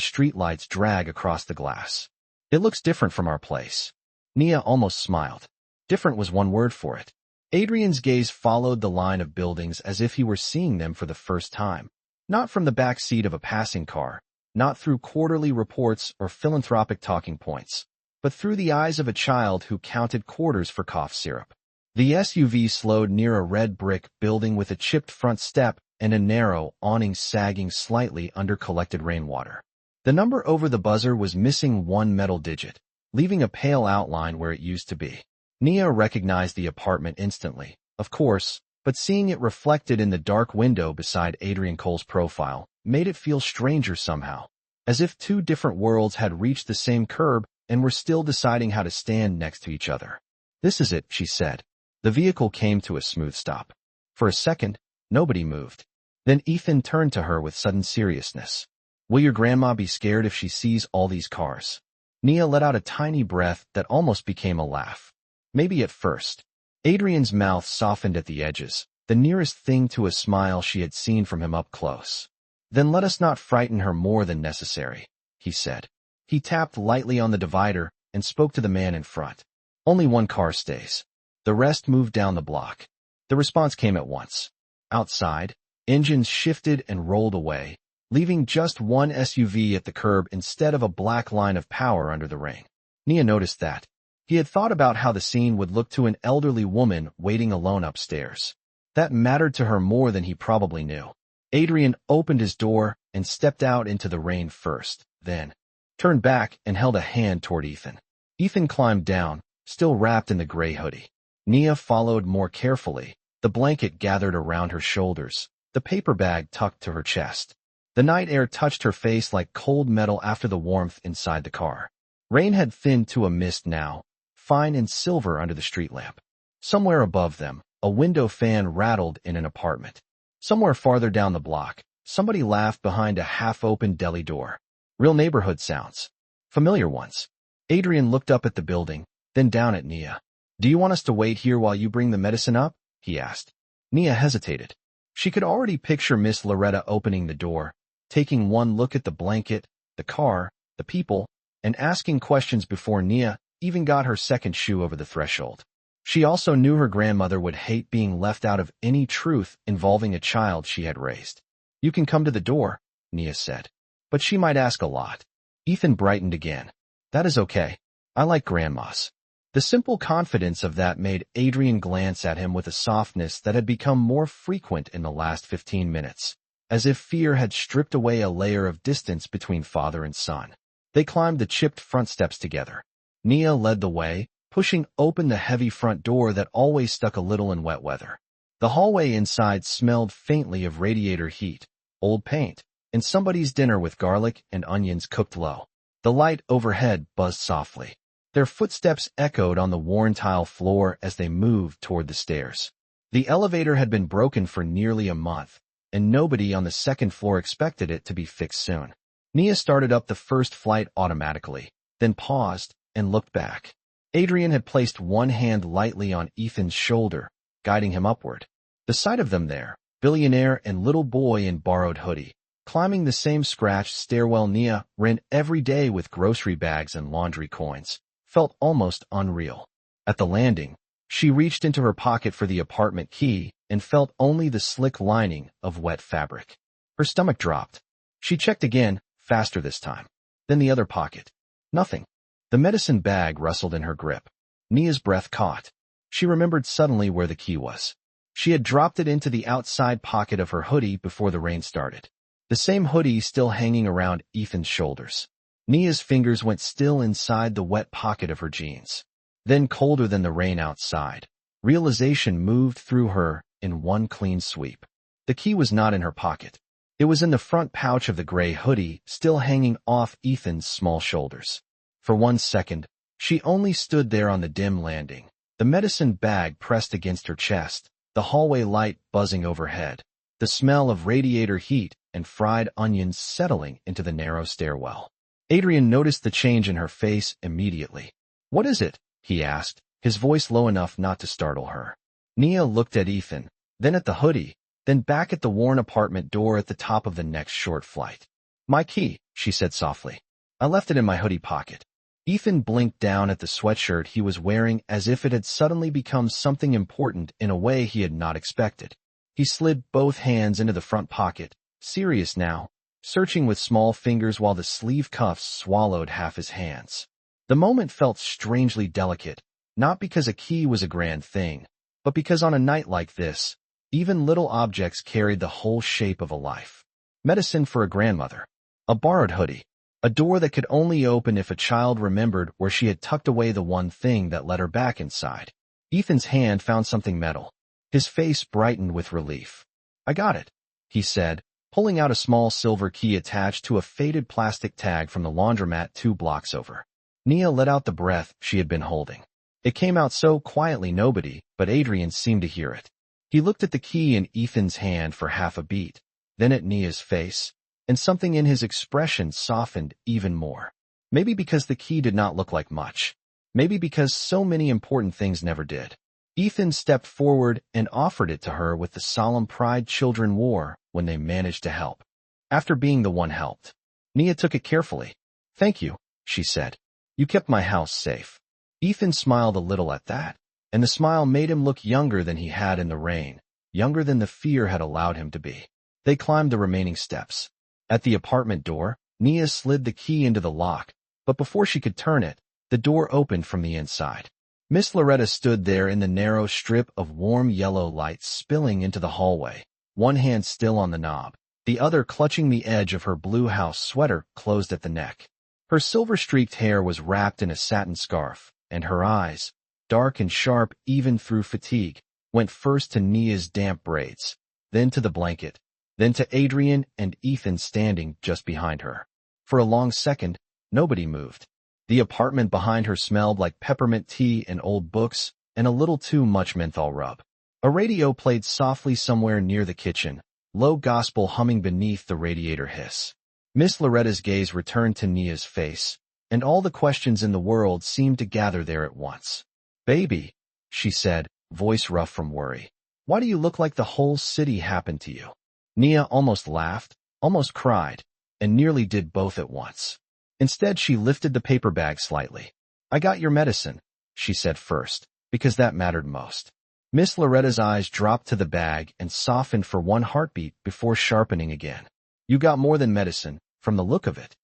streetlights drag across the glass. It looks different from our place. Nia almost smiled. Different was one word for it. Adrian's gaze followed the line of buildings as if he were seeing them for the first time. Not from the back seat of a passing car, not through quarterly reports or philanthropic talking points, but through the eyes of a child who counted quarters for cough syrup. The SUV slowed near a red brick building with a chipped front step and a narrow awning sagging slightly under collected rainwater. The number over the buzzer was missing 1 metal digit, leaving a pale outline where it used to be. Nia recognized the apartment instantly, of course, but seeing it reflected in the dark window beside Adrian Cole's profile made it feel stranger somehow, as if 2 different worlds had reached the same curb and were still deciding how to stand next to each other. This is it, she said. The vehicle came to a smooth stop. For a second, nobody moved. Then Ethan turned to her with sudden seriousness. Will your grandma be scared if she sees all these cars? Nia let out a tiny breath that almost became a laugh. Maybe at first. Adrian's mouth softened at the edges, the nearest thing to a smile she had seen from him up close. Then let us not frighten her more than necessary, he said. He tapped lightly on the divider and spoke to the man in front. Only 1 car stays. The rest moved down the block. The response came at once. Outside, engines shifted and rolled away, leaving just 1 SUV at the curb instead of a black line of power under the rain. Nia noticed that. He had thought about how the scene would look to an elderly woman waiting alone upstairs. That mattered to her more than he probably knew. Adrian opened his door and stepped out into the rain first, then turned back and held a hand toward Ethan. Ethan climbed down, still wrapped in the gray hoodie. Nia followed more carefully, the blanket gathered around her shoulders, the paper bag tucked to her chest. The night air touched her face like cold metal after the warmth inside the car. Rain had thinned to a mist now, fine and silver under the street lamp. Somewhere above them, a window fan rattled in an apartment. Somewhere farther down the block, somebody laughed behind a half-open deli door. Real neighborhood sounds. Familiar ones. Adrian looked up at the building, then down at Nia. Do you want us to wait here while you bring the medicine up? He asked. Nia hesitated. She could already picture Miss Loretta opening the door, taking one look at the blanket, the car, the people, and asking questions before Nia even got her second shoe over the threshold. She also knew her grandmother would hate being left out of any truth involving a child she had raised. You can come to the door, Nia said. But she might ask a lot. Ethan brightened again. That is okay. I like grandmas. The simple confidence of that made Adrian glance at him with a softness that had become more frequent in the last 15 minutes, as if fear had stripped away a layer of distance between father and son. They climbed the chipped front steps together. Nia led the way, pushing open the heavy front door that always stuck a little in wet weather. The hallway inside smelled faintly of radiator heat, old paint, and somebody's dinner with garlic and onions cooked low. The light overhead buzzed softly. Their footsteps echoed on the worn tile floor as they moved toward the stairs. The elevator had been broken for nearly a month, and nobody on the second floor expected it to be fixed soon. Nia started up the first flight automatically, then paused and looked back. Adrian had placed one hand lightly on Ethan's shoulder, guiding him upward. The sight of them there, Billionaire and little boy in borrowed hoodie, climbing the same scratched stairwell Nia ran every day with grocery bags and laundry coins, felt almost unreal. At the landing, she reached into her pocket for the apartment key and felt only the slick lining of wet fabric. Her stomach dropped. She checked again, faster this time. Then the other pocket. Nothing. The medicine bag rustled in her grip. Nia's breath caught. She remembered suddenly where the key was. She had dropped it into the outside pocket of her hoodie before the rain started. The same hoodie still hanging around Ethan's shoulders. Nia's fingers went still inside the wet pocket of her jeans. Then, colder than the rain outside, realization moved through her in one clean sweep. The key was not in her pocket. It was in the front pouch of the gray hoodie, still hanging off Ethan's small shoulders. For 1 second, she only stood there on the dim landing, the medicine bag pressed against her chest, the hallway light buzzing overhead, the smell of radiator heat and fried onions settling into the narrow stairwell. Adrian noticed the change in her face immediately. "What is it?" he asked, his voice low enough not to startle her. Nia looked at Ethan, then at the hoodie, then back at the worn apartment door at the top of the next short flight. My key, she said softly. I left it in my hoodie pocket. Ethan blinked down at the sweatshirt he was wearing as if it had suddenly become something important in a way he had not expected. He slid both hands into the front pocket, serious now, searching with small fingers while the sleeve cuffs swallowed half his hands. The moment felt strangely delicate, not because a key was a grand thing, but because on a night like this, even little objects carried the whole shape of a life. Medicine for a grandmother. A borrowed hoodie. A door that could only open if a child remembered where she had tucked away the one thing that let her back inside. Ethan's hand found something metal. His face brightened with relief. I got it, he said, pulling out a small silver key attached to a faded plastic tag from the laundromat 2 blocks over. Nia let out the breath she had been holding. It came out so quietly nobody but Adrian seemed to hear it. He looked at the key in Ethan's hand for half a beat, then at Nia's face, and something in his expression softened even more. Maybe because the key did not look like much. Maybe because so many important things never did. Ethan stepped forward and offered it to her with the solemn pride children wore when they managed to help. After being the one helped, Nia took it carefully. Thank you, she said. You kept my house safe. Ethan smiled a little at that, and the smile made him look younger than he had in the rain, younger than the fear had allowed him to be. They climbed the remaining steps. At the apartment door, Nia slid the key into the lock, but before she could turn it, the door opened from the inside. Miss Loretta stood there in the narrow strip of warm yellow light spilling into the hallway, one hand still on the knob, the other clutching the edge of her blue house sweater closed at the neck. Her silver-streaked hair was wrapped in a satin scarf, and her eyes, dark and sharp even through fatigue, went first to Nia's damp braids, then to the blanket, then to Adrian and Ethan standing just behind her. For a long second, nobody moved. The apartment behind her smelled like peppermint tea and old books and a little too much menthol rub. A radio played softly somewhere near the kitchen, low gospel humming beneath the radiator hiss. Miss Loretta's gaze returned to Nia's face, and all the questions in the world seemed to gather there at once. Baby, she said, voice rough from worry. Why do you look like the whole city happened to you? Nia almost laughed, almost cried, and nearly did both at once. Instead, she lifted the paper bag slightly. I got your medicine, she said first, because that mattered most. Miss Loretta's eyes dropped to the bag and softened for one heartbeat before sharpening again. You got more than medicine, from the look of it.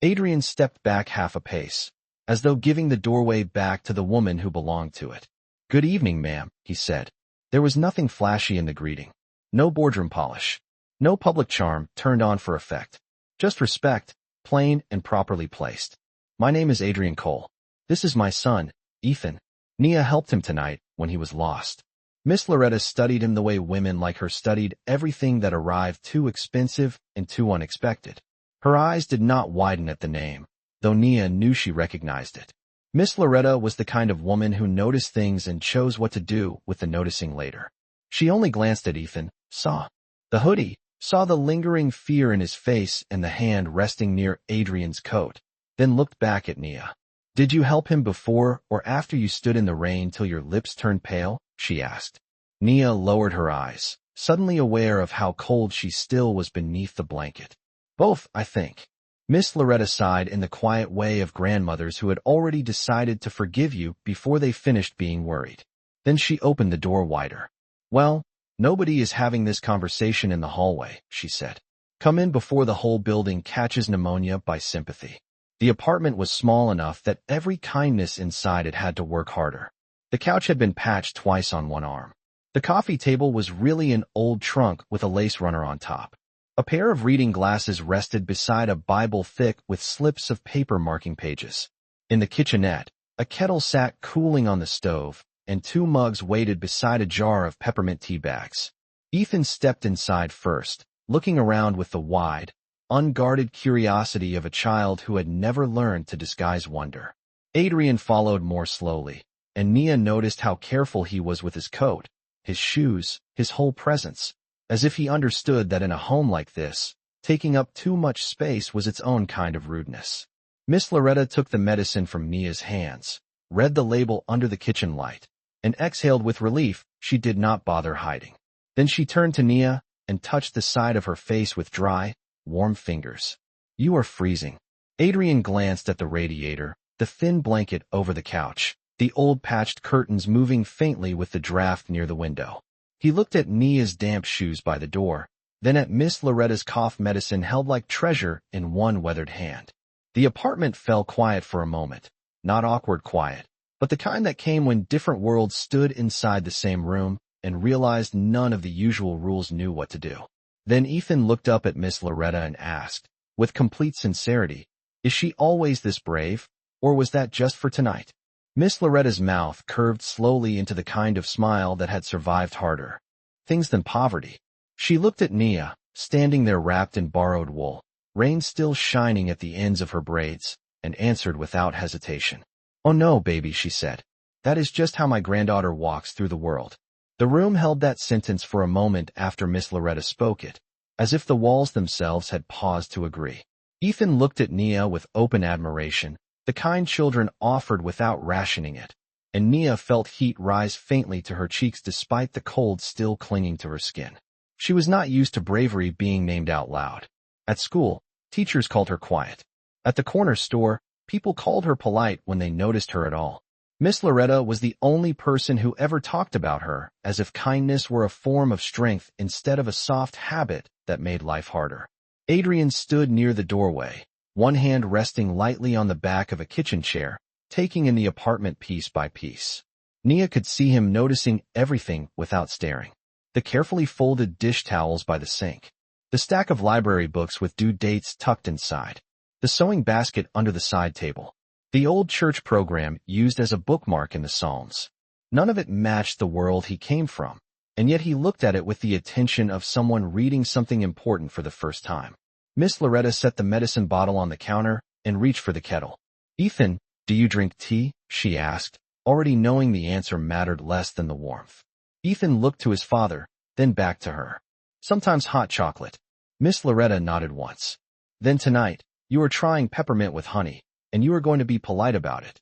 Adrian stepped back half a pace, as though giving the doorway back to the woman who belonged to it. Good evening, ma'am, he said. There was nothing flashy in the greeting. No boardroom polish. No public charm turned on for effect. Just respect, plain and properly placed. My name is Adrian Cole. This is my son, Ethan. Nia helped him tonight when he was lost. Miss Loretta studied him the way women like her studied everything that arrived too expensive and too unexpected. Her eyes did not widen at the name, though Nia knew she recognized it. Miss Loretta was the kind of woman who noticed things and chose what to do with the noticing later. She only glanced at Ethan, saw the hoodie, saw the lingering fear in his face and the hand resting near Adrian's coat, then looked back at Nia. Did you help him before or after you stood in the rain till your lips turned pale? She asked. Nia lowered her eyes, suddenly aware of how cold she still was beneath the blanket. Both, I think. Miss Loretta sighed in the quiet way of grandmothers who had already decided to forgive you before they finished being worried. Then she opened the door wider. Well, nobody is having this conversation in the hallway, she said. Come in before the whole building catches pneumonia by sympathy. The apartment was small enough that every kindness inside it had to work harder. The couch had been patched twice on one arm. The coffee table was really an old trunk with a lace runner on top. A pair of reading glasses rested beside a Bible thick with slips of paper marking pages. In the kitchenette, a kettle sat cooling on the stove, and 2 mugs waited beside a jar of peppermint tea bags. Ethan stepped inside first, looking around with the wide, unguarded curiosity of a child who had never learned to disguise wonder. Adrian followed more slowly, and Nia noticed how careful he was with his coat, his shoes, his whole presence, as if he understood that in a home like this, taking up too much space was its own kind of rudeness. Miss Loretta took the medicine from Nia's hands, read the label under the kitchen light, and exhaled with relief She did not bother hiding. Then she turned to Nia and touched the side of her face with dry, warm fingers. "You are freezing." Adrian glanced at the radiator, the thin blanket over the couch, the old patched curtains moving faintly with the draft near the window. He looked at Nia's damp shoes by the door, then at Miss Loretta's cough medicine held like treasure in one weathered hand. The apartment fell quiet for a moment, not awkward quiet, but the kind that came when different worlds stood inside the same room and realized none of the usual rules knew what to do. Then Ethan looked up at Miss Loretta and asked, with complete sincerity, "Is she always this brave, or was that just for tonight?" Miss Loretta's mouth curved slowly into the kind of smile that had survived harder things than poverty. She looked at Nia, standing there wrapped in borrowed wool, rain still shining at the ends of her braids, and answered without hesitation. "Oh no, baby," she said. "That is just how my granddaughter walks through the world." The room held that sentence for a moment after Miss Loretta spoke it, as if the walls themselves had paused to agree. Ethan looked at Nia with open admiration, the kind children offered without rationing it, and Nia felt heat rise faintly to her cheeks despite the cold still clinging to her skin. She was not used to bravery being named out loud. At school, teachers called her quiet. At the corner store, people called her polite when they noticed her at all. Miss Loretta was the only person who ever talked about her as if kindness were a form of strength instead of a soft habit that made life harder. Adrian stood near the doorway, one hand resting lightly on the back of a kitchen chair, taking in the apartment piece by piece. Nia could see him noticing everything without staring. The carefully folded dish towels by the sink, the stack of library books with due dates tucked inside, the sewing basket under the side table, the old church program used as a bookmark in the Psalms. None of it matched the world he came from, and yet he looked at it with the attention of someone reading something important for the first time. Miss Loretta set the medicine bottle on the counter and reached for the kettle. "Ethan, do you drink tea?" she asked, already knowing the answer mattered less than the warmth. Ethan looked to his father, then back to her. "Sometimes hot chocolate." Miss Loretta nodded once. "Then tonight, you are trying peppermint with honey, and you are going to be polite about it."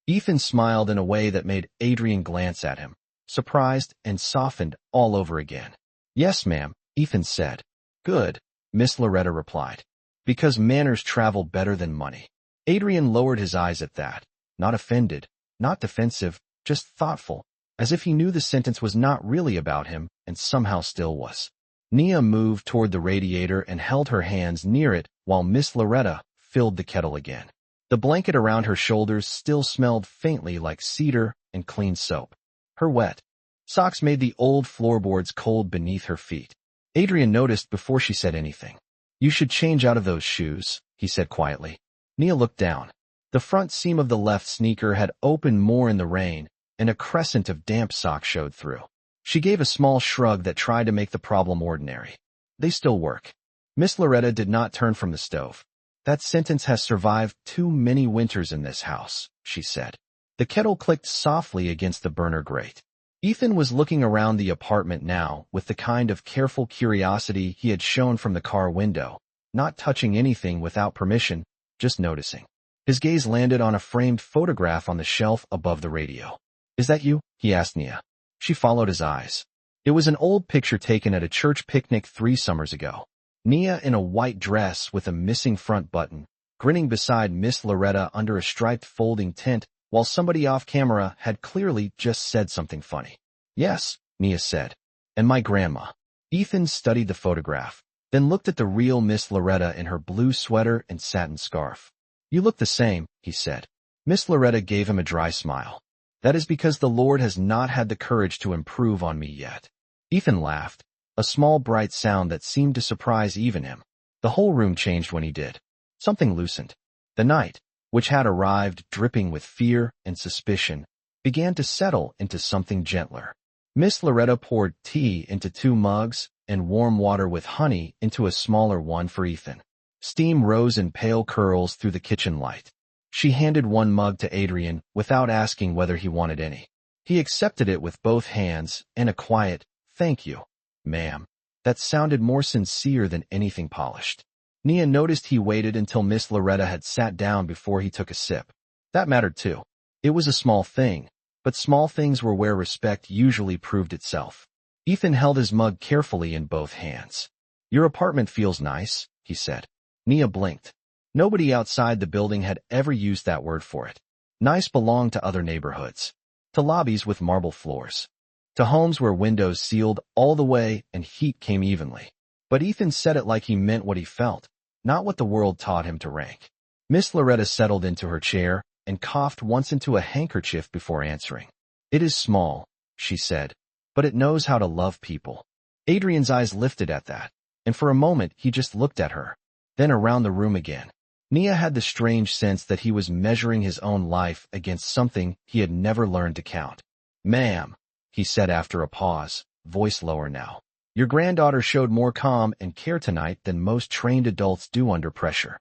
Ethan smiled in a way that made Adrian glance at him, surprised and softened all over again. "Yes, ma'am," Ethan said. "Good," Miss Loretta replied. "Because manners travel better than money." Adrian lowered his eyes at that, not offended, not defensive, just thoughtful, as if he knew the sentence was not really about him and somehow still was. Nia moved toward the radiator and held her hands near it while Miss Loretta filled the kettle again. The blanket around her shoulders still smelled faintly like cedar and clean soap. Her wet socks made the old floorboards cold beneath her feet. Adrian noticed before she said anything. "You should change out of those shoes," he said quietly. Nia looked down. The front seam of the left sneaker had opened more in the rain, and a crescent of damp sock showed through. She gave a small shrug that tried to make the problem ordinary. "They still work." Miss Loretta did not turn from the stove. "That sentence has survived too many winters in this house," she said. The kettle clicked softly against the burner grate. Ethan was looking around the apartment now with the kind of careful curiosity he had shown from the car window, not touching anything without permission, just noticing. His gaze landed on a framed photograph on the shelf above the radio. "Is that you?" he asked Nia. She followed his eyes. It was an old picture taken at a church picnic 3 summers ago. Nia in a white dress with a missing front button, grinning beside Miss Loretta under a striped folding tent, while somebody off camera had clearly just said something funny. "Yes," Nia said. "And my grandma." Ethan studied the photograph, then looked at the real Miss Loretta in her blue sweater and satin scarf. "You look the same," he said. Miss Loretta gave him a dry smile. "That is because the Lord has not had the courage to improve on me yet." Ethan laughed, a small bright sound that seemed to surprise even him. The whole room changed when he did. Something loosened. The night, which had arrived dripping with fear and suspicion, began to settle into something gentler. Miss Loretta poured tea into 2 mugs and warm water with honey into a smaller one for Ethan. Steam rose in pale curls through the kitchen light. She handed 1 mug to Adrian without asking whether he wanted any. He accepted it with both hands and a quiet, "Thank you, ma'am," that sounded more sincere than anything polished. Nia noticed he waited until Miss Loretta had sat down before he took a sip. That mattered too. It was a small thing, but small things were where respect usually proved itself. Ethan held his mug carefully in both hands. "Your apartment feels nice," he said. Nia blinked. Nobody outside the building had ever used that word for it. Nice belonged to other neighborhoods. To lobbies with marble floors. To homes where windows sealed all the way and heat came evenly. But Ethan said it like he meant what he felt, not what the world taught him to rank. Miss Loretta settled into her chair and coughed once into a handkerchief before answering. "It is small," she said, "but it knows how to love people." Adrian's eyes lifted at that, and for a moment he just looked at her, then around the room again. Nia had the strange sense that he was measuring his own life against something he had never learned to count. "Ma'am," he said after a pause, voice lower now. "Your granddaughter showed more calm and care tonight than most trained adults do under pressure."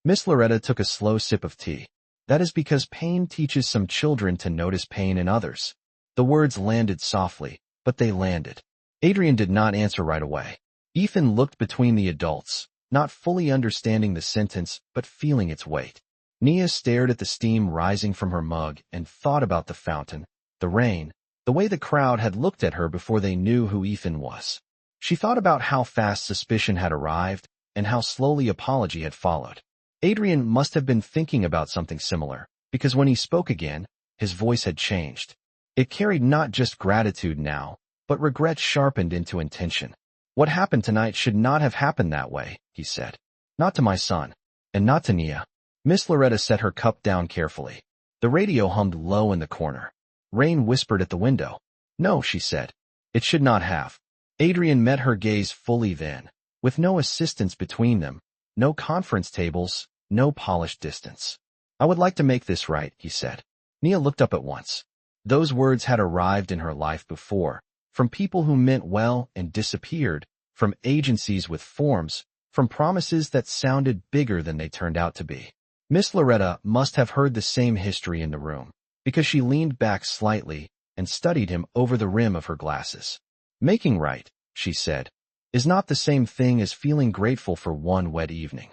Miss Loretta took a slow sip of tea. "That is because pain teaches some children to notice pain in others." The words landed softly, but they landed. Adrian did not answer right away. Ethan looked between the adults, not fully understanding the sentence, but feeling its weight. Nia stared at the steam rising from her mug and thought about the fountain, the rain, the way the crowd had looked at her before they knew who Ethan was. She thought about how fast suspicion had arrived and how slowly apology had followed. Adrian must have been thinking about something similar, because when he spoke again, his voice had changed. It carried not just gratitude now, but regret sharpened into intention. "What happened tonight should not have happened that way," he said. "Not to my son, and not to Nia." Miss Loretta set her cup down carefully. The radio hummed low in the corner. Rain whispered at the window. "No," she said. "It should not have." Adrian met her gaze fully then, with no assistance between them, no conference tables, no polished distance. "I would like to make this right," he said. Nia looked up at once. Those words had arrived in her life before, from people who meant well and disappeared, from agencies with forms, from promises that sounded bigger than they turned out to be. Miss Loretta must have heard the same history in the room, because she leaned back slightly and studied him over the rim of her glasses. "Making right," she said, "is not the same thing as feeling grateful for one wet evening."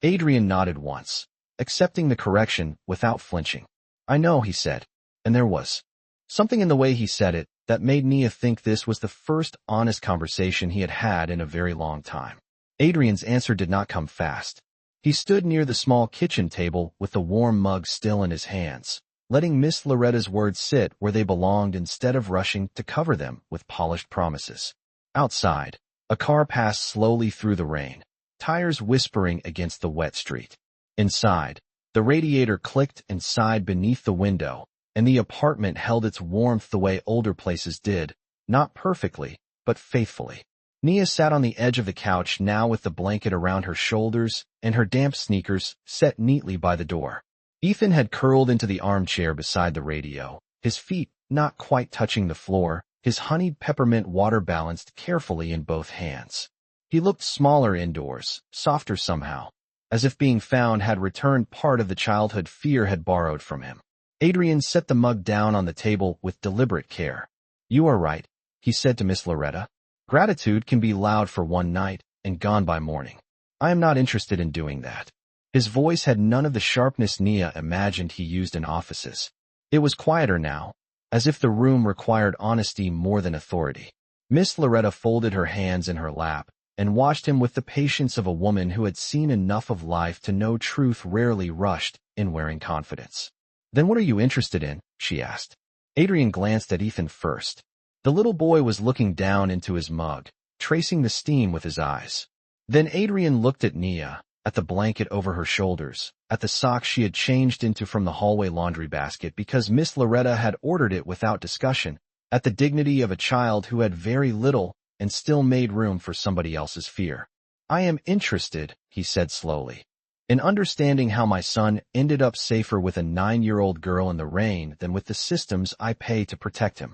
Adrian nodded once, accepting the correction without flinching. "I know," he said, and there was something in the way he said it that made Nia think this was the first honest conversation he had had in a very long time. Adrian's answer did not come fast. He stood near the small kitchen table with the warm mug still in his hands, letting Miss Loretta's words sit where they belonged instead of rushing to cover them with polished promises. Outside, a car passed slowly through the rain, tires whispering against the wet street. Inside, the radiator clicked and sighed beneath the window, and the apartment held its warmth the way older places did, not perfectly, but faithfully. Nia sat on the edge of the couch now with the blanket around her shoulders and her damp sneakers set neatly by the door. Ethan had curled into the armchair beside the radio, his feet not quite touching the floor, his honeyed peppermint water balanced carefully in both hands. He looked smaller indoors, softer somehow, as if being found had returned part of the childhood fear had borrowed from him. Adrian set the mug down on the table with deliberate care. "You are right," he said to Miss Loretta. "Gratitude can be loud for one night and gone by morning. I am not interested in doing that." His voice had none of the sharpness Nia imagined he used in offices. It was quieter now, as if the room required honesty more than authority. Miss Loretta folded her hands in her lap and watched him with the patience of a woman who had seen enough of life to know truth rarely rushed in wearing confidence. "Then what are you interested in?" she asked. Adrian glanced at Ethan first. The little boy was looking down into his mug, tracing the steam with his eyes. Then Adrian looked at Nia, at the blanket over her shoulders, at the socks she had changed into from the hallway laundry basket because Miss Loretta had ordered it without discussion, at the dignity of a child who had very little and still made room for somebody else's fear. "I am interested," he said slowly, "in understanding how my son ended up safer with a 9-year-old girl in the rain than with the systems I pay to protect him."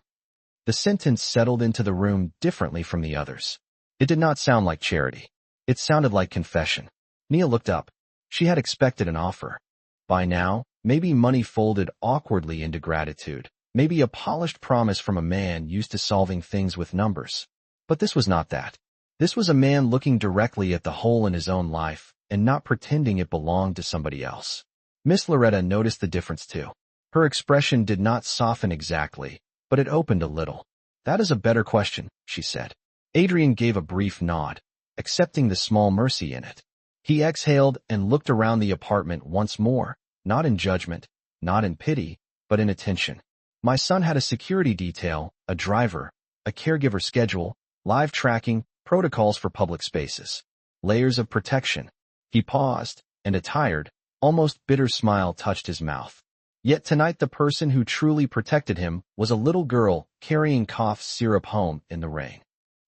The sentence settled into the room differently from the others. It did not sound like charity. It sounded like confession. Nia looked up. She had expected an offer. By now, maybe money folded awkwardly into gratitude, maybe a polished promise from a man used to solving things with numbers. But this was not that. This was a man looking directly at the hole in his own life and not pretending it belonged to somebody else. Miss Loretta noticed the difference too. Her expression did not soften exactly, but it opened a little. "That is a better question," she said. Adrian gave a brief nod, accepting the small mercy in it. He exhaled and looked around the apartment once more, not in judgment, not in pity, but in attention. "My son had a security detail, a driver, a caregiver schedule, live tracking, protocols for public spaces. Layers of protection." He paused, and a tired, almost bitter smile touched his mouth. Yet tonight the person who truly protected him was a little girl carrying cough syrup home in the rain.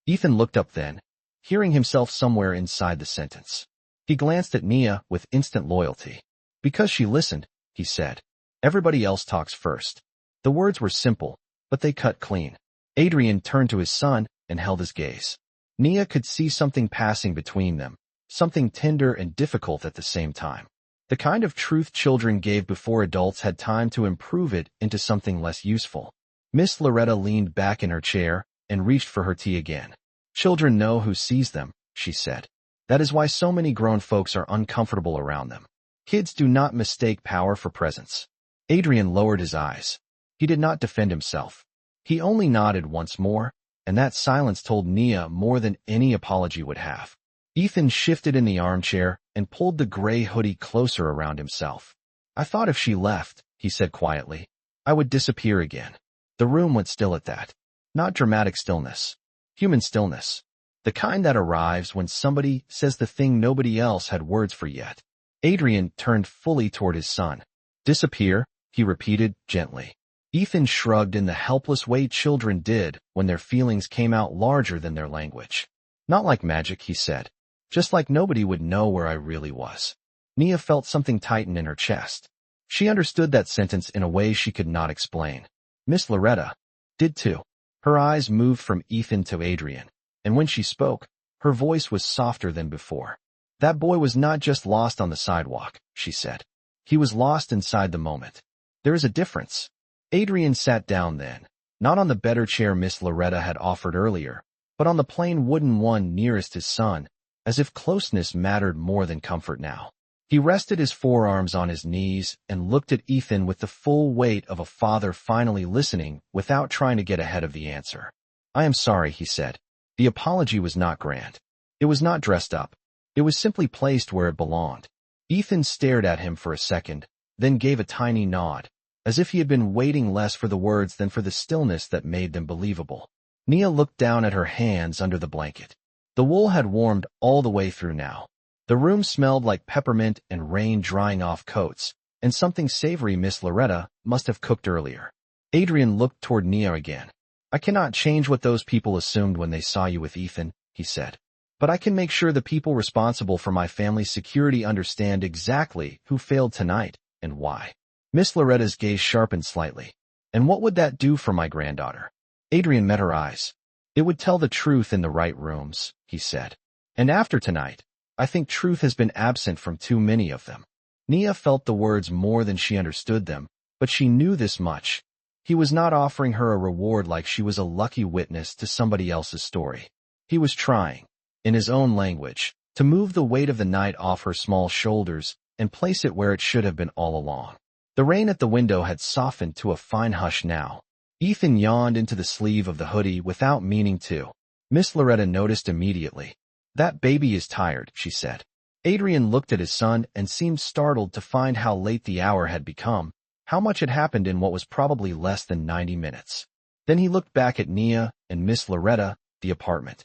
Ethan looked up then, hearing himself somewhere inside the sentence. He glanced at Nia with instant loyalty. "Because she listened," he said. "Everybody else talks first." The words were simple, but they cut clean. Adrian turned to his son and held his gaze. Nia could see something passing between them, something tender and difficult at the same time. The kind of truth children gave before adults had time to improve it into something less useful. Miss Loretta leaned back in her chair and reached for her tea again. "Children know who sees them," she said. "That is why so many grown folks are uncomfortable around them. Kids do not mistake power for presence." Adrian lowered his eyes. He did not defend himself. He only nodded once more, and that silence told Nia more than any apology would have. Ethan shifted in the armchair and pulled the gray hoodie closer around himself. "I thought if she left," he said quietly, "I would disappear again." The room went still at that. Not dramatic stillness. Human stillness. The kind that arrives when somebody says the thing nobody else had words for yet. Adrian turned fully toward his son. "Disappear?" he repeated gently. Ethan shrugged in the helpless way children did when their feelings came out larger than their language. "Not like magic," he said. "Just like nobody would know where I really was." Nia felt something tighten in her chest. She understood that sentence in a way she could not explain. Miss Loretta did too. Her eyes moved from Ethan to Adrian, and when she spoke, her voice was softer than before. "That boy was not just lost on the sidewalk," she said. "He was lost inside the moment. There is a difference." Adrian sat down then, not on the better chair Miss Loretta had offered earlier, but on the plain wooden one nearest his son, as if closeness mattered more than comfort now. He rested his forearms on his knees and looked at Ethan with the full weight of a father finally listening without trying to get ahead of the answer. "I am sorry," he said. The apology was not grand. It was not dressed up. It was simply placed where it belonged. Ethan stared at him for a second, then gave a tiny nod, as if he had been waiting less for the words than for the stillness that made them believable. Nia looked down at her hands under the blanket. The wool had warmed all the way through now. The room smelled like peppermint and rain drying off coats, and something savory Miss Loretta must have cooked earlier. Adrian looked toward Nia again. "I cannot change what those people assumed when they saw you with Ethan," he said. "But I can make sure the people responsible for my family's security understand exactly who failed tonight and why." Miss Loretta's gaze sharpened slightly. "And what would that do for my granddaughter?" Adrian met her eyes. "It would tell the truth in the right rooms," he said. "And after tonight, I think truth has been absent from too many of them." Nia felt the words more than she understood them, but she knew this much. He was not offering her a reward like she was a lucky witness to somebody else's story. He was trying, in his own language, to move the weight of the night off her small shoulders and place it where it should have been all along. The rain at the window had softened to a fine hush now. Ethan yawned into the sleeve of the hoodie without meaning to. Miss Loretta noticed immediately. "That baby is tired," she said. Adrian looked at his son and seemed startled to find how late the hour had become, how much had happened in what was probably less than 90 minutes. Then he looked back at Nia and Miss Loretta, the apartment.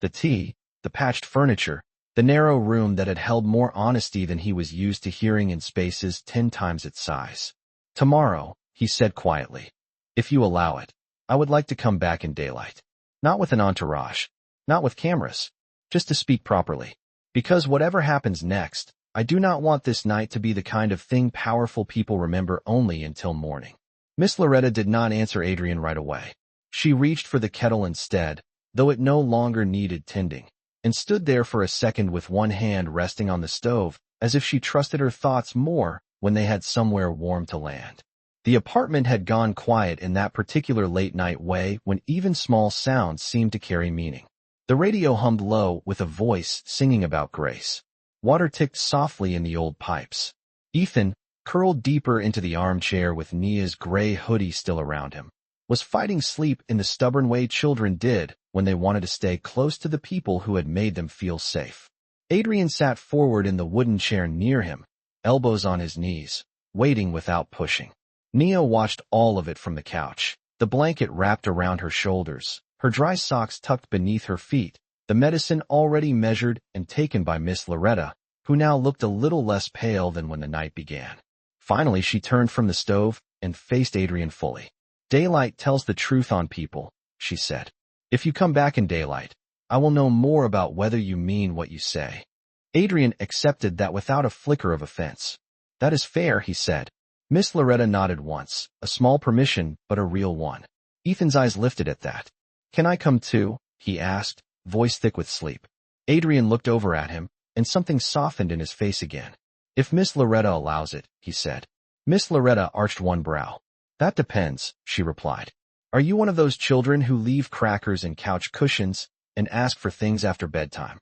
The tea, the patched furniture, the narrow room that had held more honesty than he was used to hearing in spaces 10 times its size. "Tomorrow," he said quietly, "if you allow it, I would like to come back in daylight. Not with an entourage, not with cameras, just to speak properly. Because whatever happens next, I do not want this night to be the kind of thing powerful people remember only until morning." Miss Loretta did not answer Adrian right away. She reached for the kettle instead, though it no longer needed tending, and stood there for a second with one hand resting on the stove, as if she trusted her thoughts more when they had somewhere warm to land. The apartment had gone quiet in that particular late-night way when even small sounds seemed to carry meaning. The radio hummed low with a voice singing about grace. Water ticked softly in the old pipes. Ethan, curled deeper into the armchair with Nia's gray hoodie still around him, was fighting sleep in the stubborn way children did when they wanted to stay close to the people who had made them feel safe. Adrian sat forward in the wooden chair near him, elbows on his knees, waiting without pushing. Nia watched all of it from the couch, the blanket wrapped around her shoulders, her dry socks tucked beneath her feet, the medicine already measured and taken by Miss Loretta, who now looked a little less pale than when the night began. Finally, she turned from the stove and faced Adrian fully. "Daylight tells the truth on people," she said. "If you come back in daylight, I will know more about whether you mean what you say." Adrian accepted that without a flicker of offense. "That is fair," he said. Miss Loretta nodded once, a small permission, but a real one. Ethan's eyes lifted at that. "Can I come too?" he asked, voice thick with sleep. Adrian looked over at him, and something softened in his face again. "If Miss Loretta allows it," he said. Miss Loretta arched one brow. "That depends," she replied. "Are you one of those children who leave crackers and couch cushions and ask for things after bedtime?"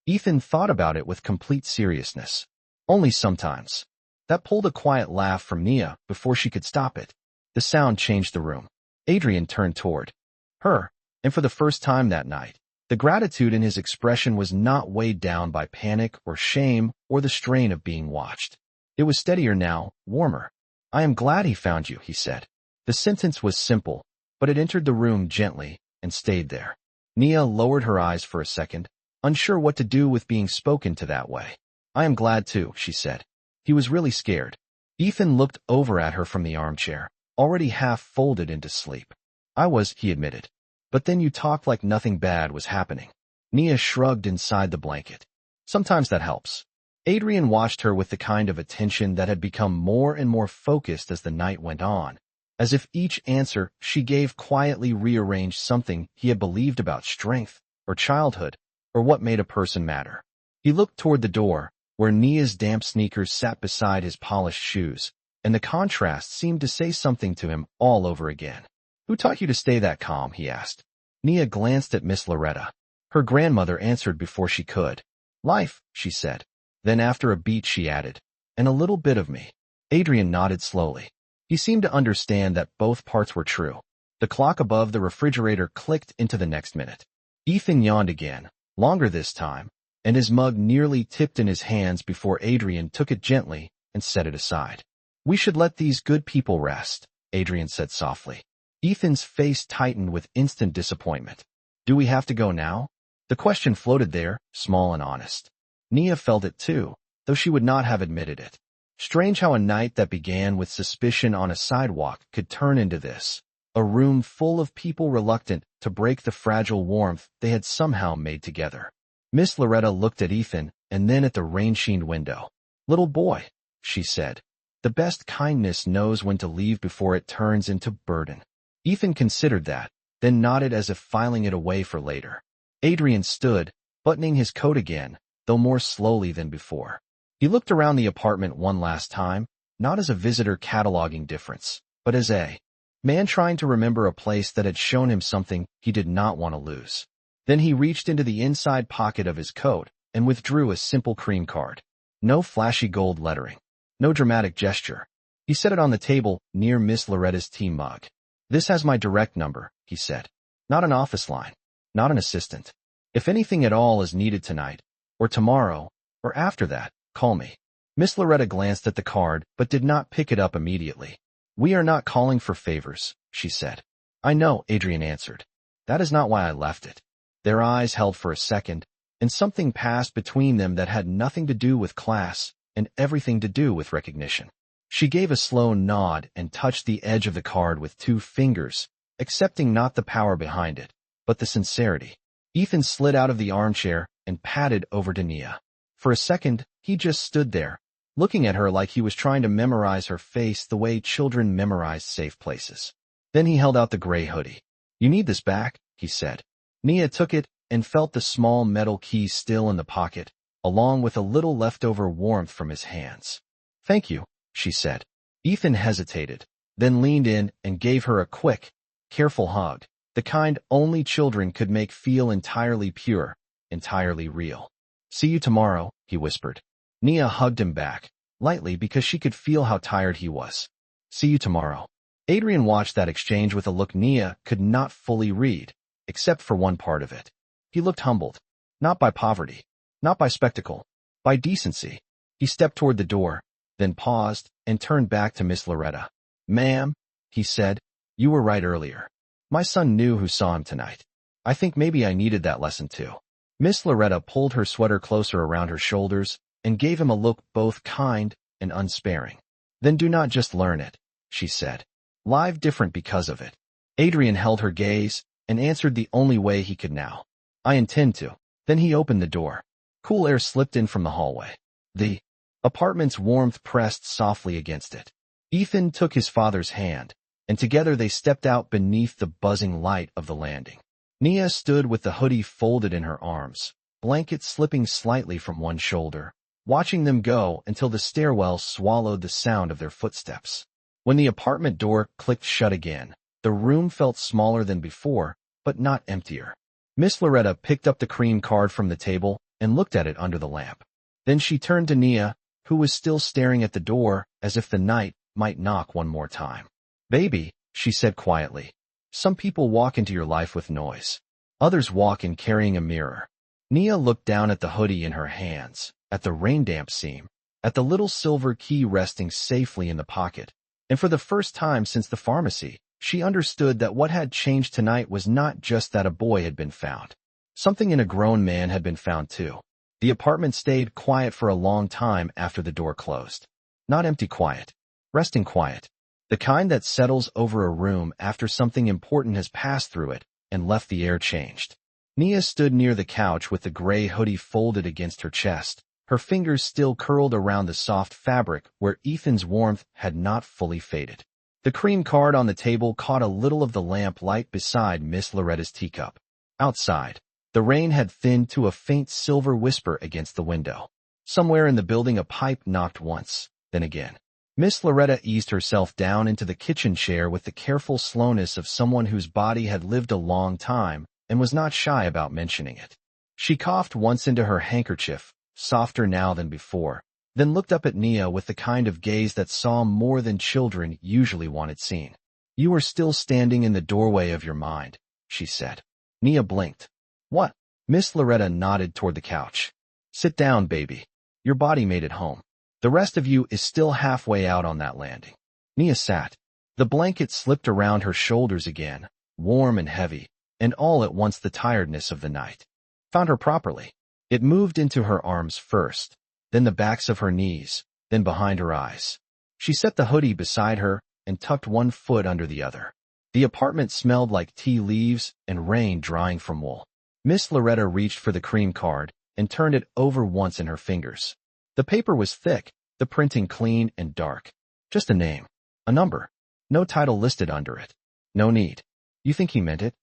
Ethan thought about it with complete seriousness. "Only sometimes." That pulled a quiet laugh from Nia before she could stop it. The sound changed the room. Adrian turned toward her, and for the first time that night, the gratitude in his expression was not weighed down by panic or shame or the strain of being watched. It was steadier now, warmer. "I am glad he found you," he said. The sentence was simple, but it entered the room gently and stayed there. Nia lowered her eyes for a second, unsure what to do with being spoken to that way. "I am glad too," she said. He was really scared. Ethan looked over at her from the armchair, already half folded into sleep. "I was," he admitted. "But then you talked like nothing bad was happening." Nia shrugged inside the blanket. "Sometimes that helps." Adrian watched her with the kind of attention that had become more and more focused as the night went on, as if each answer she gave quietly rearranged something he had believed about strength, or childhood, or what made a person matter. He looked toward the door, where Nia's damp sneakers sat beside his polished shoes, and the contrast seemed to say something to him all over again. "Who taught you to stay that calm?" he asked. Nia glanced at Miss Loretta. Her grandmother answered before she could. "Life," she said. Then after a beat she added, "And a little bit of me." Adrian nodded slowly. He seemed to understand that both parts were true. The clock above the refrigerator clicked into the next minute. Ethan yawned again, longer this time, and his mug nearly tipped in his hands before Adrian took it gently and set it aside. "We should let these good people rest," Adrian said softly. Ethan's face tightened with instant disappointment. "Do we have to go now?" The question floated there, small and honest. Nia felt it too, though she would not have admitted it. Strange how a night that began with suspicion on a sidewalk could turn into this, a room full of people reluctant to break the fragile warmth they had somehow made together. Miss Loretta looked at Ethan and then at the rain-sheened window. "Little boy," she said, "the best kindness knows when to leave before it turns into burden." Ethan considered that, then nodded as if filing it away for later. Adrian stood, buttoning his coat again, though more slowly than before. He looked around the apartment one last time, not as a visitor cataloging difference, but as a man trying to remember a place that had shown him something he did not want to lose. Then he reached into the inside pocket of his coat and withdrew a simple cream card. No flashy gold lettering. No dramatic gesture. He set it on the table near Miss Loretta's tea mug. "This has my direct number," he said. "Not an office line. Not an assistant. If anything at all is needed tonight, or tomorrow, or after that, call me." Miss Loretta glanced at the card but did not pick it up immediately. "We are not calling for favors," she said. "I know," Adrian answered. "That is not why I left it." Their eyes held for a second, and something passed between them that had nothing to do with class and everything to do with recognition. She gave a slow nod and touched the edge of the card with 2 fingers, accepting not the power behind it, but the sincerity. Ethan slid out of the armchair and padded over to Nia. For a second, he just stood there, looking at her like he was trying to memorize her face the way children memorize safe places. Then he held out the gray hoodie. "You need this back," he said. Nia took it and felt the small metal key still in the pocket, along with a little leftover warmth from his hands. "Thank you," she said. Ethan hesitated, then leaned in and gave her a quick, careful hug, the kind only children could make feel entirely pure, entirely real. "See you tomorrow," he whispered. Nia hugged him back, lightly because she could feel how tired he was. See you tomorrow. Adrian watched that exchange with a look Nia could not fully read, except for one part of it. He looked humbled. Not by poverty. Not by spectacle. By decency. He stepped toward the door, then paused and turned back to Miss Loretta. Ma'am, he said, you were right earlier. My son knew who saw him tonight. I think maybe I needed that lesson too. Miss Loretta pulled her sweater closer around her shoulders and gave him a look both kind and unsparing. Then do not just learn it, she said. Live different because of it. Adrian held her gaze and answered the only way he could now. I intend to. Then he opened the door. Cool air slipped in from the hallway. The apartment's warmth pressed softly against it. Ethan took his father's hand, and together they stepped out beneath the buzzing light of the landing. Nia stood with the hoodie folded in her arms, blanket slipping slightly from one shoulder, watching them go until the stairwell swallowed the sound of their footsteps. When the apartment door clicked shut again, the room felt smaller than before, but not emptier. Miss Loretta picked up the cream card from the table and looked at it under the lamp. Then she turned to Nia, who was still staring at the door as if the night might knock one more time. Baby, she said quietly, some people walk into your life with noise. Others walk in carrying a mirror. Nia looked down at the hoodie in her hands, at the rain-damp seam, at the little silver key resting safely in the pocket, and for the first time since the pharmacy, she understood that what had changed tonight was not just that a boy had been found. Something in a grown man had been found too. The apartment stayed quiet for a long time after the door closed. Not empty quiet. Resting quiet. The kind that settles over a room after something important has passed through it and left the air changed. Nia stood near the couch with the gray hoodie folded against her chest, her fingers still curled around the soft fabric where Ethan's warmth had not fully faded. The cream card on the table caught a little of the lamp light beside Miss Loretta's teacup. Outside, the rain had thinned to a faint silver whisper against the window. Somewhere in the building a pipe knocked once, then again. Miss Loretta eased herself down into the kitchen chair with the careful slowness of someone whose body had lived a long time and was not shy about mentioning it. She coughed once into her handkerchief, softer now than before, then looked up at Nia with the kind of gaze that saw more than children usually wanted seen. You are still standing in the doorway of your mind, she said. Nia blinked. What? Miss Loretta nodded toward the couch. Sit down, baby. Your body made it home. The rest of you is still halfway out on that landing. Nia sat. The blanket slipped around her shoulders again, warm and heavy, and all at once the tiredness of the night found her properly. It moved into her arms first, then the backs of her knees, then behind her eyes. She set the hoodie beside her and tucked one foot under the other. The apartment smelled like tea leaves and rain drying from wool. Miss Loretta reached for the cream card and turned it over once in her fingers. The paper was thick, the printing clean and dark. Just a name. A number. No title listed under it. No need. You think he meant it?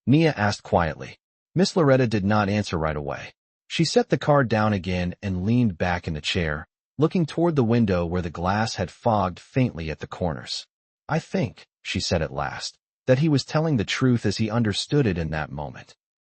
Nia asked quietly. Miss Loretta did not answer right away. She set the card down again and leaned back in the chair, looking toward the window where the glass had fogged faintly at the corners. I think, she said at last, that he was telling the truth as he understood it in that moment.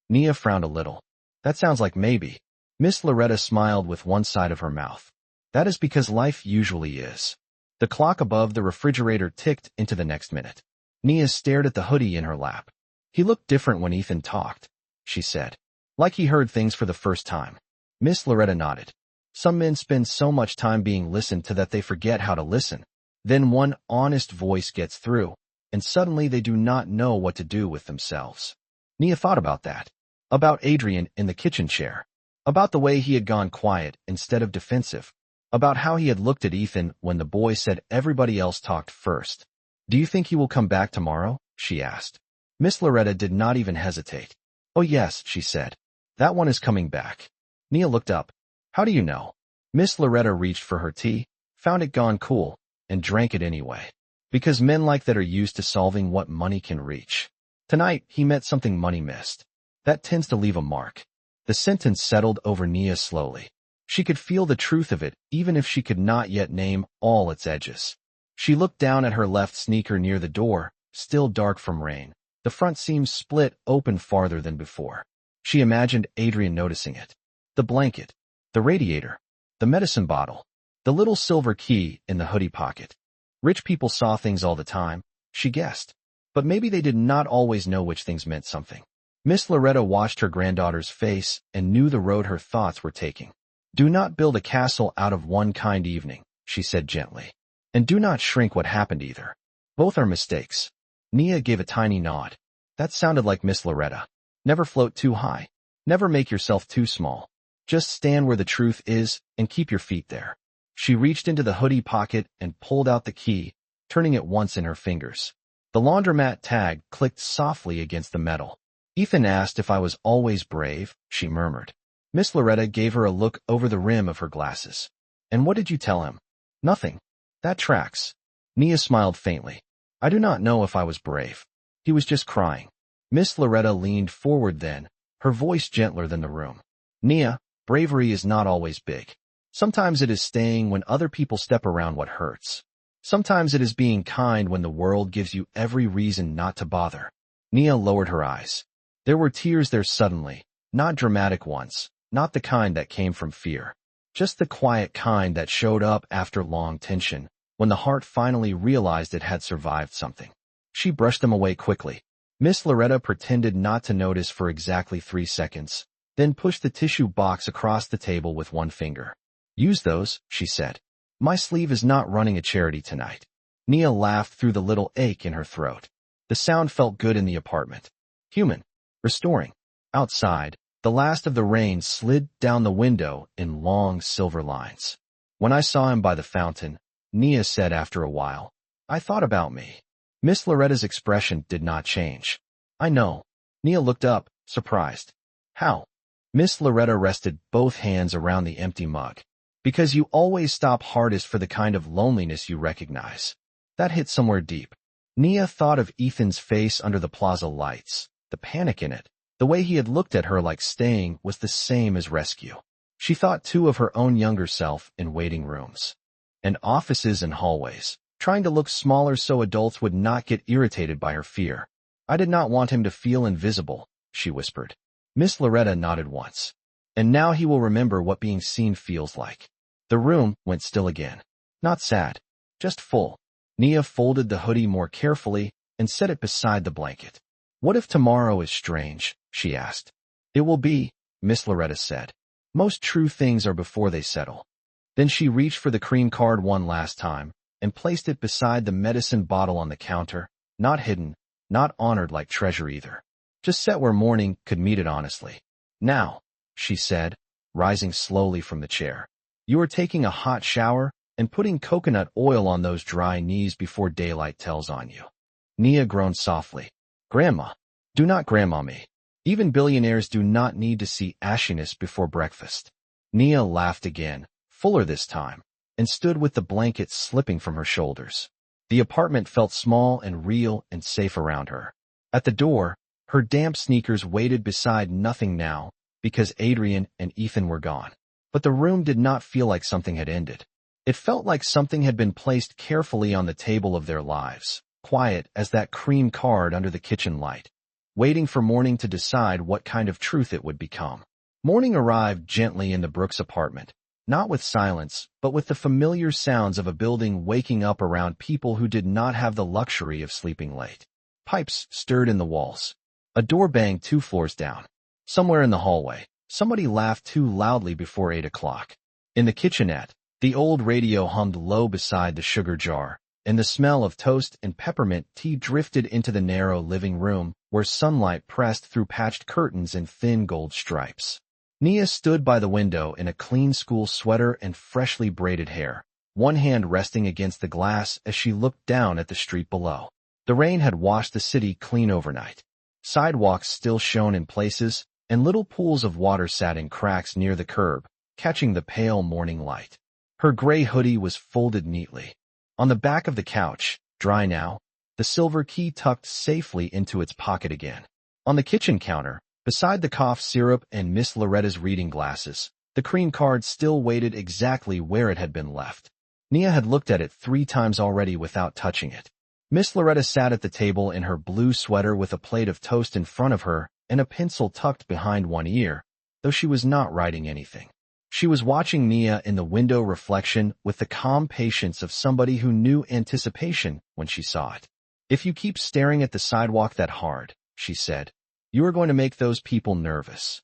Nia frowned a little. That sounds like maybe. Miss Loretta smiled with one side of her mouth. That is because life usually is. The clock above the refrigerator ticked into the next minute. Nia stared at the hoodie in her lap. He looked different when Ethan talked, she said. Like he heard things for the first time. Miss Loretta nodded. Some men spend so much time being listened to that they forget how to listen. Then one honest voice gets through, and suddenly they do not know what to do with themselves. Nia thought about that. About Adrian in the kitchen chair. About the way he had gone quiet instead of defensive. About how he had looked at Ethan when the boy said everybody else talked first. Do you think he will come back tomorrow? She asked. Miss Loretta did not even hesitate. Oh yes, she said. That one is coming back. Nia looked up. How do you know? Miss Loretta reached for her tea, found it gone cool, and drank it anyway. Because men like that are used to solving what money can reach. Tonight, he met something money missed. That tends to leave a mark. The sentence settled over Nia slowly. She could feel the truth of it, even if she could not yet name all its edges. She looked down at her left sneaker near the door, still dark from rain. The front seam split open farther than before. She imagined Adrian noticing it. The blanket, the radiator, the medicine bottle. The little silver key in the hoodie pocket. Rich people saw things all the time, she guessed. But maybe they did not always know which things meant something. Miss Loretta watched her granddaughter's face and knew the road her thoughts were taking. Do not build a castle out of one kind evening, she said gently. And do not shrink what happened either. Both are mistakes. Nia gave a tiny nod. That sounded like Miss Loretta. Never float too high. Never make yourself too small. Just stand where the truth is and keep your feet there. She reached into the hoodie pocket and pulled out the key, turning it once in her fingers. The laundromat tag clicked softly against the metal. Ethan asked if I was always brave, she murmured. Miss Loretta gave her a look over the rim of her glasses. And what did you tell him? Nothing. That tracks. Nia smiled faintly. I do not know if I was brave. He was just crying. Miss Loretta leaned forward then, her voice gentler than the room. Nia, bravery is not always big. Sometimes it is staying when other people step around what hurts. Sometimes it is being kind when the world gives you every reason not to bother. Nia lowered her eyes. There were tears there suddenly, not dramatic ones, not the kind that came from fear. Just the quiet kind that showed up after long tension, when the heart finally realized it had survived something. She brushed them away quickly. Miss Loretta pretended not to notice for exactly 3 seconds, then pushed the tissue box across the table with one finger. Use those, she said. My sleeve is not running a charity tonight. Nia laughed through the little ache in her throat. The sound felt good in the apartment. Human. Restoring. Outside, the last of the rain slid down the window in long silver lines. When I saw him by the fountain, Nia said after a while, I thought about me. Miss Loretta's expression did not change. I know. Nia looked up, surprised. How? Miss Loretta rested both hands around the empty mug. Because you always stop hardest for the kind of loneliness you recognize. That hit somewhere deep. Nia thought of Ethan's face under the plaza lights, the panic in it. The way he had looked at her like staying was the same as rescue. She thought too of her own younger self in waiting rooms. And offices and hallways, trying to look smaller so adults would not get irritated by her fear. I did not want him to feel invisible, she whispered. Miss Loretta nodded once. And now he will remember what being seen feels like. The room went still again. Not sad, just full. Nia folded the hoodie more carefully and set it beside the blanket. What if tomorrow is strange? She asked. It will be, Miss Loretta said. Most true things are before they settle. Then she reached for the cream card one last time and placed it beside the medicine bottle on the counter, not hidden, not honored like treasure either. Just set where morning could meet it honestly. Now, she said, rising slowly from the chair. You are taking a hot shower and putting coconut oil on those dry knees before daylight tells on you. Nia groaned softly. Grandma. Do not grandma me. Even billionaires do not need to see ashiness before breakfast. Nia laughed again, fuller this time, and stood with the blanket slipping from her shoulders. The apartment felt small and real and safe around her. At the door, her damp sneakers waited beside nothing now, because Adrian and Ethan were gone. But the room did not feel like something had ended. It felt like something had been placed carefully on the table of their lives, quiet as that cream card under the kitchen light, waiting for morning to decide what kind of truth it would become. Morning arrived gently in the Brooks apartment, not with silence, but with the familiar sounds of a building waking up around people who did not have the luxury of sleeping late. Pipes stirred in the walls. A door banged 2 floors down. Somewhere in the hallway, somebody laughed too loudly before 8 o'clock. In the kitchenette, the old radio hummed low beside the sugar jar, and the smell of toast and peppermint tea drifted into the narrow living room where sunlight pressed through patched curtains and thin gold stripes. Nia stood by the window in a clean school sweater and freshly braided hair, one hand resting against the glass as she looked down at the street below. The rain had washed the city clean overnight. Sidewalks still shone in places, and little pools of water sat in cracks near the curb, catching the pale morning light. Her gray hoodie was folded neatly. On the back of the couch, dry now, the silver key tucked safely into its pocket again. On the kitchen counter, beside the cough syrup and Miss Loretta's reading glasses, the cream card still waited exactly where it had been left. Nia had looked at it 3 times already without touching it. Miss Loretta sat at the table in her blue sweater with a plate of toast in front of her and a pencil tucked behind one ear, though she was not writing anything. She was watching Nia in the window reflection with the calm patience of somebody who knew anticipation when she saw it. "If you keep staring at the sidewalk that hard," she said, "you are going to make those people nervous."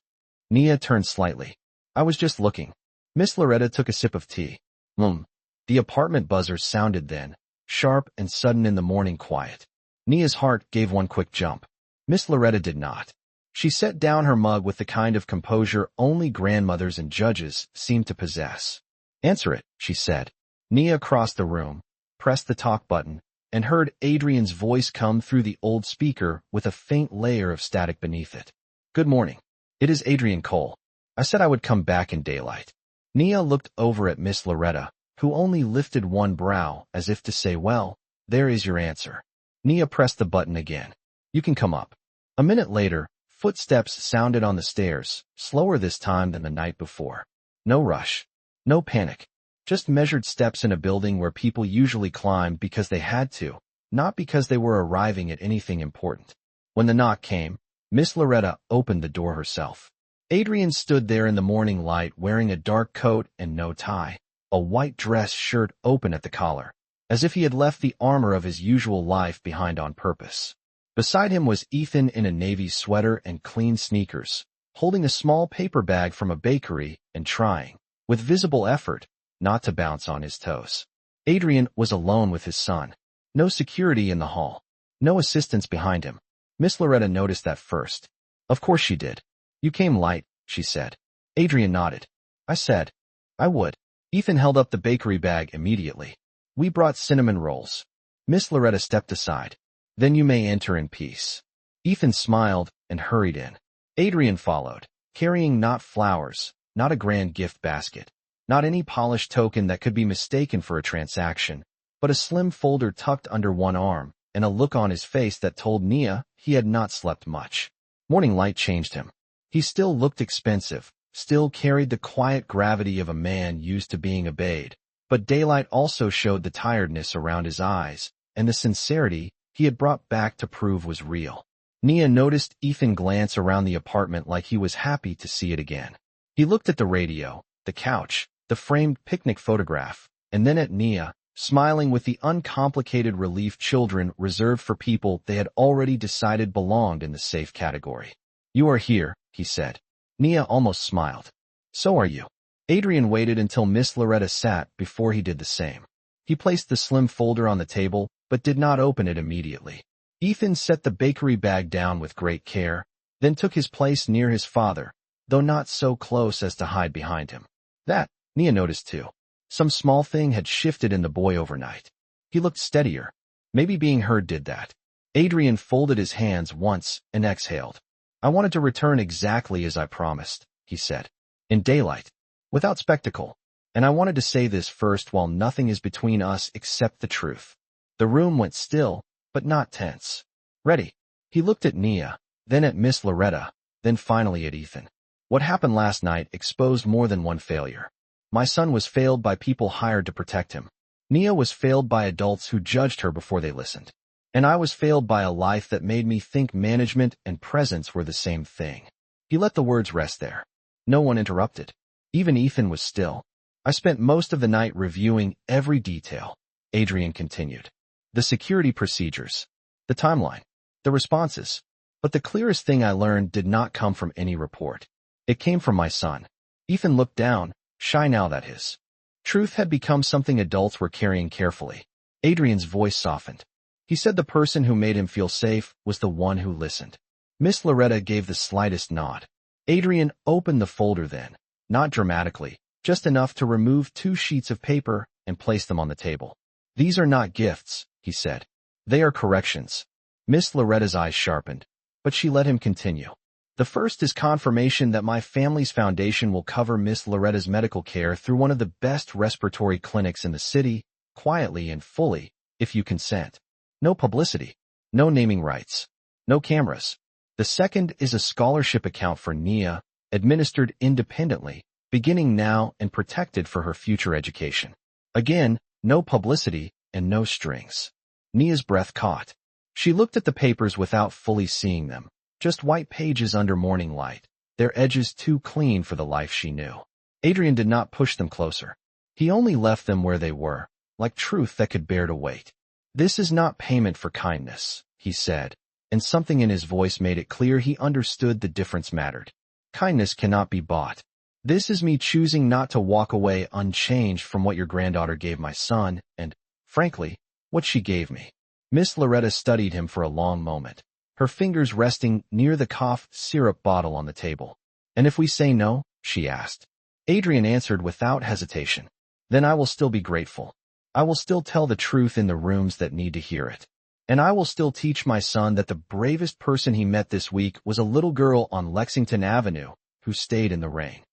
Nia turned slightly. "I was just looking." Miss Loretta took a sip of tea. The apartment buzzer sounded then, sharp and sudden in the morning quiet. Nia's heart gave one quick jump. Miss Loretta did not. She set down her mug with the kind of composure only grandmothers and judges seemed to possess. "Answer it," she said. Nia crossed the room, pressed the talk button, and heard Adrian's voice come through the old speaker with a faint layer of static beneath it. "Good morning. It is Adrian Cole. I said I would come back in daylight." Nia looked over at Miss Loretta, who only lifted one brow as if to say, "Well, there is your answer." Nia pressed the button again. "You can come up." A minute later, footsteps sounded on the stairs, slower this time than the night before. No rush. No panic. Just measured steps in a building where people usually climbed because they had to, not because they were arriving at anything important. When the knock came, Miss Loretta opened the door herself. Adrian stood there in the morning light wearing a dark coat and no tie, a white dress shirt open at the collar, as if he had left the armor of his usual life behind on purpose. Beside him was Ethan in a navy sweater and clean sneakers, holding a small paper bag from a bakery and trying, with visible effort, not to bounce on his toes. Adrian was alone with his son. No security in the hall. No assistants behind him. Miss Loretta noticed that first. Of course she did. "You came light," she said. Adrian nodded. "I said I would." Ethan held up the bakery bag immediately. "We brought cinnamon rolls." Miss Loretta stepped aside. "Then you may enter in peace." Ethan smiled and hurried in. Adrian followed, carrying not flowers, not a grand gift basket, not any polished token that could be mistaken for a transaction, but a slim folder tucked under one arm, and a look on his face that told Nia he had not slept much. Morning light changed him. He still looked expensive, still carried the quiet gravity of a man used to being obeyed, but daylight also showed the tiredness around his eyes, and the sincerity he had brought back to prove was real. Nia noticed Ethan glance around the apartment like he was happy to see it again. He looked at the radio, the couch, the framed picnic photograph, and then at Nia, smiling with the uncomplicated relief children reserved for people they had already decided belonged in the safe category. "You are here," he said. Nia almost smiled. "So are you." Adrian waited until Miss Loretta sat before he did the same. He placed the slim folder on the table, but did not open it immediately. Ethan set the bakery bag down with great care, then took his place near his father, though not so close as to hide behind him. That, Nia noticed too. Some small thing had shifted in the boy overnight. He looked steadier. Maybe being heard did that. Adrian folded his hands once and exhaled. "I wanted to return exactly as I promised," he said. "In daylight. Without spectacle. And I wanted to say this first while nothing is between us except the truth." The room went still, but not tense. "Ready?" He looked at Nia, then at Miss Loretta, then finally at Ethan. "What happened last night exposed more than one failure. My son was failed by people hired to protect him. Nia was failed by adults who judged her before they listened. And I was failed by a life that made me think management and presence were the same thing." He let the words rest there. No one interrupted. Even Ethan was still. "I spent most of the night reviewing every detail," Adrian continued. "The security procedures, the timeline, the responses. But the clearest thing I learned did not come from any report. It came from my son." Ethan looked down, shy now that is. Truth had become something adults were carrying carefully. Adrian's voice softened. He said the person who made him feel safe was the one who listened. Miss Loretta gave the slightest nod. Adrian opened the folder then, not dramatically, just enough to remove 2 sheets of paper and place them on the table. "These are not gifts," he said. "They are corrections." Miss Loretta's eyes sharpened, but she let him continue. "The first is confirmation that my family's foundation will cover Miss Loretta's medical care through one of the best respiratory clinics in the city, quietly and fully, if you consent. No publicity, no naming rights, no cameras. The second is a scholarship account for Nia, administered independently, beginning now and protected for her future education. Again, no publicity and no strings." Nia's breath caught. She looked at the papers without fully seeing them, just white pages under morning light, their edges too clean for the life she knew. Adrian did not push them closer. He only left them where they were, like truth that could bear to wait. "This is not payment for kindness," he said, and something in his voice made it clear he understood the difference mattered. "Kindness cannot be bought. This is me choosing not to walk away unchanged from what your granddaughter gave my son, and, frankly, what she gave me." Miss Loretta studied him for a long moment, her fingers resting near the cough syrup bottle on the table. "And if we say no?" she asked. Adrian answered without hesitation. "Then I will still be grateful. I will still tell the truth in the rooms that need to hear it. And I will still teach my son that the bravest person he met this week was a little girl on Lexington Avenue who stayed in the rain."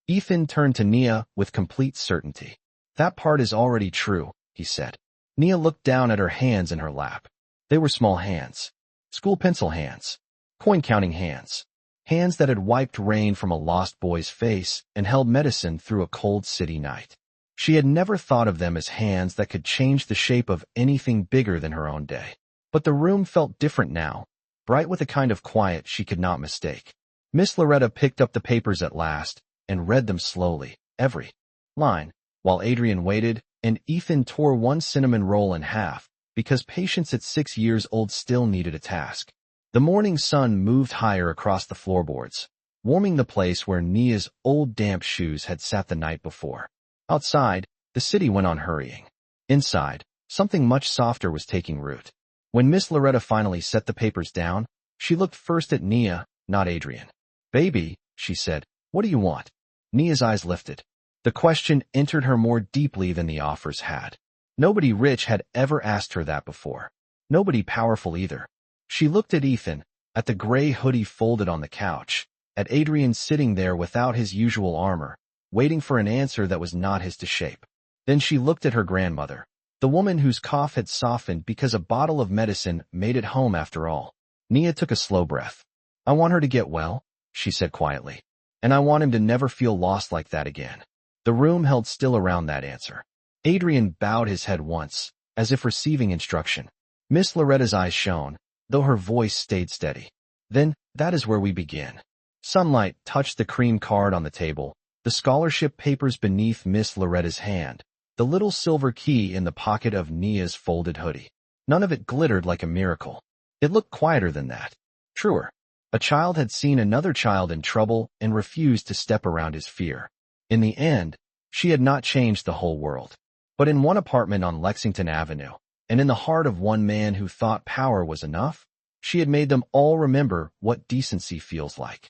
Ethan turned to Nia with complete certainty. "That part is already true," he said. Nia looked down at her hands in her lap. They were small hands. School pencil hands. Coin-counting hands. Hands that had wiped rain from a lost boy's face and held medicine through a cold city night. She had never thought of them as hands that could change the shape of anything bigger than her own day. But the room felt different now, bright with a kind of quiet she could not mistake. Miss Loretta picked up the papers at last and read them slowly, every line, while Adrian waited, and Ethan tore one cinnamon roll in half, because patience at 6 years old still needed a task. The morning sun moved higher across the floorboards, warming the place where Nia's old damp shoes had sat the night before. Outside, the city went on hurrying. Inside, something much softer was taking root. When Miss Loretta finally set the papers down, she looked first at Nia, not Adrian. "Baby," she said, "what do you want?" Nia's eyes lifted. The question entered her more deeply than the offers had. Nobody rich had ever asked her that before. Nobody powerful either. She looked at Ethan, at the gray hoodie folded on the couch, at Adrian sitting there without his usual armor, waiting for an answer that was not his to shape. Then she looked at her grandmother, the woman whose cough had softened because a bottle of medicine made it home after all. Nia took a slow breath. "I want her to get well," she said quietly. "And I want him to never feel lost like that again." The room held still around that answer. Adrian bowed his head once, as if receiving instruction. Miss Loretta's eyes shone, though her voice stayed steady. "Then, that is where we begin." Sunlight touched the cream card on the table, the scholarship papers beneath Miss Loretta's hand, the little silver key in the pocket of Nia's folded hoodie. None of it glittered like a miracle. It looked quieter than that. Truer. A child had seen another child in trouble and refused to step around his fear. In the end, she had not changed the whole world. But in one apartment on Lexington Avenue, and in the heart of one man who thought power was enough, she had made them all remember what decency feels like.